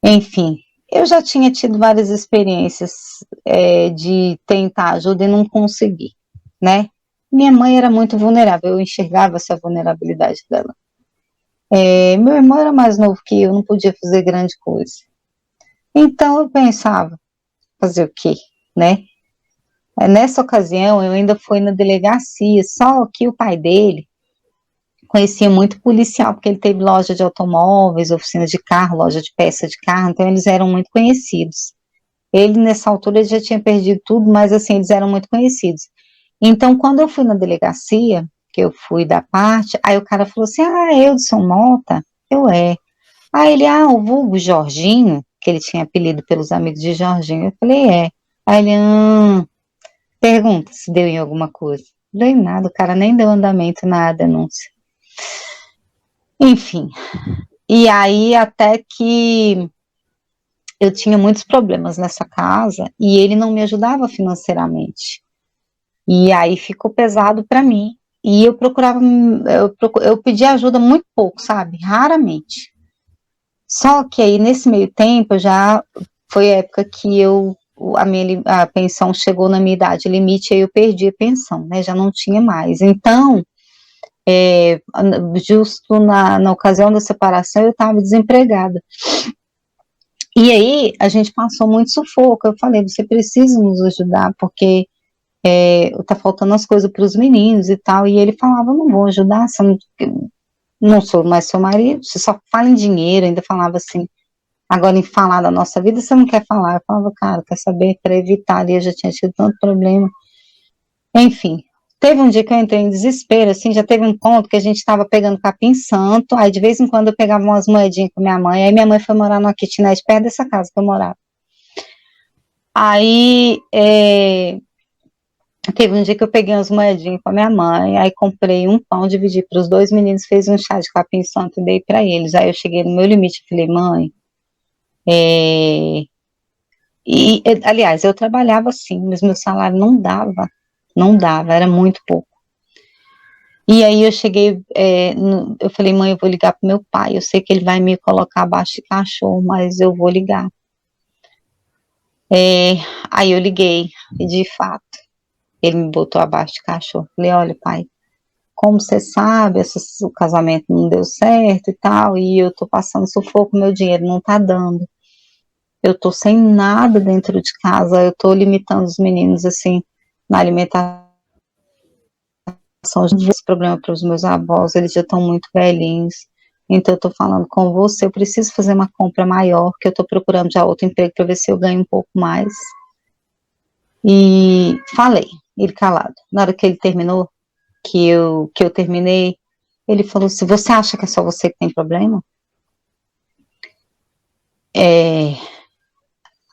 Enfim, eu já tinha tido várias experiências de tentar ajuda e não conseguir, né? Minha mãe era muito vulnerável, eu enxergava essa vulnerabilidade dela. Meu irmão era mais novo que eu, não podia fazer grande coisa. Então eu pensava, fazer o quê, né? Nessa ocasião, eu ainda fui na delegacia, só que o pai dele conhecia muito policial, porque ele teve loja de automóveis, oficina de carro, loja de peça de carro, então eles eram muito conhecidos. Ele, nessa altura, ele já tinha perdido tudo, mas assim, eles eram muito conhecidos. Então, quando eu fui na delegacia, que eu fui da parte, aí o cara falou assim, Eudson Mota? Aí ele, o vulgo Jorginho, que ele tinha apelido pelos amigos de Jorginho, eu falei, Aí ele, pergunta se deu em alguma coisa. Não deu em nada, o cara nem deu andamento na denúncia. Enfim, e aí até que eu tinha muitos problemas nessa casa e ele não me ajudava financeiramente. E aí ficou pesado para mim. E eu procurava, eu pedia ajuda muito pouco, sabe? Raramente. Só que aí nesse meio tempo já foi a época que a pensão chegou na minha idade limite, aí eu perdi a pensão, né? Já não tinha mais. Então, justo na ocasião da separação eu estava desempregada. E aí a gente passou muito sufoco. Eu falei, você precisa nos ajudar, porque tá faltando as coisas para os meninos e tal. E ele falava, não vou ajudar, você não sou mais seu marido, você só fala em dinheiro. Ainda falava assim, agora em falar da nossa vida, você não quer falar. Eu falava, cara, quer saber, para evitar ali, eu já tinha tido tanto problema. Enfim, teve um dia que eu entrei em desespero, assim, já teve um ponto que a gente estava pegando capim santo, aí de vez em quando eu pegava umas moedinhas com minha mãe, aí minha mãe foi morar numa kitnet perto dessa casa que eu morava. Aí, teve um dia que eu peguei umas moedinhas com a minha mãe, aí comprei um pão, dividi para os dois meninos, fez um chá de capim santo e dei para eles. Aí eu cheguei no meu limite e falei, mãe, aliás, eu trabalhava assim, mas meu salário não dava, era muito pouco. E aí eu cheguei, eu falei, mãe, eu vou ligar pro meu pai, eu sei que ele vai me colocar abaixo de cachorro, mas eu vou ligar. Aí eu liguei, e de fato, ele me botou abaixo de cachorro. Falei, olha, pai, como você sabe, o casamento não deu certo e tal, e eu tô passando sufoco, meu dinheiro não tá dando. Eu tô sem nada dentro de casa, eu tô limitando os meninos, assim, na alimentação. Esse problema para os meus avós, eles já estão muito velhinhos, então eu tô falando com você, eu preciso fazer uma compra maior, que eu tô procurando já outro emprego para ver se eu ganho um pouco mais. E falei, ele calado. Na hora que ele terminou, que eu terminei, ele falou assim, você acha que é só você que tem problema?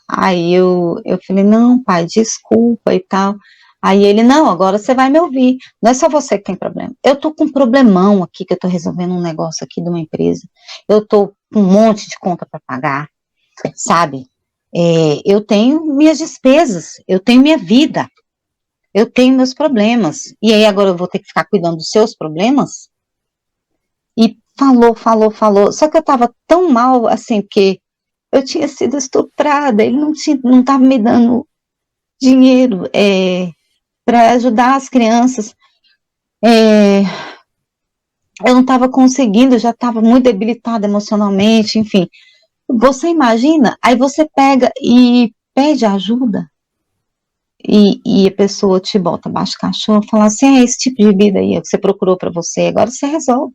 Aí eu falei, não, pai, desculpa e tal. Aí ele, não, agora você vai me ouvir. Não é só você que tem problema. Eu tô com um problemão aqui, que eu tô resolvendo um negócio aqui de uma empresa. Eu tô com um monte de conta para pagar, sabe? Eu tenho minhas despesas, eu tenho minha vida, eu tenho meus problemas. E aí agora eu vou ter que ficar cuidando dos seus problemas? E falou. Só que eu tava tão mal, assim, porque eu tinha sido estuprada, ele não tava me dando dinheiro para ajudar as crianças. Eu não estava conseguindo, já estava muito debilitada emocionalmente, enfim. Você imagina, aí você pega e pede ajuda, e a pessoa te bota abaixo do cachorro, fala assim, esse tipo de vida aí que você procurou para você, agora você resolve.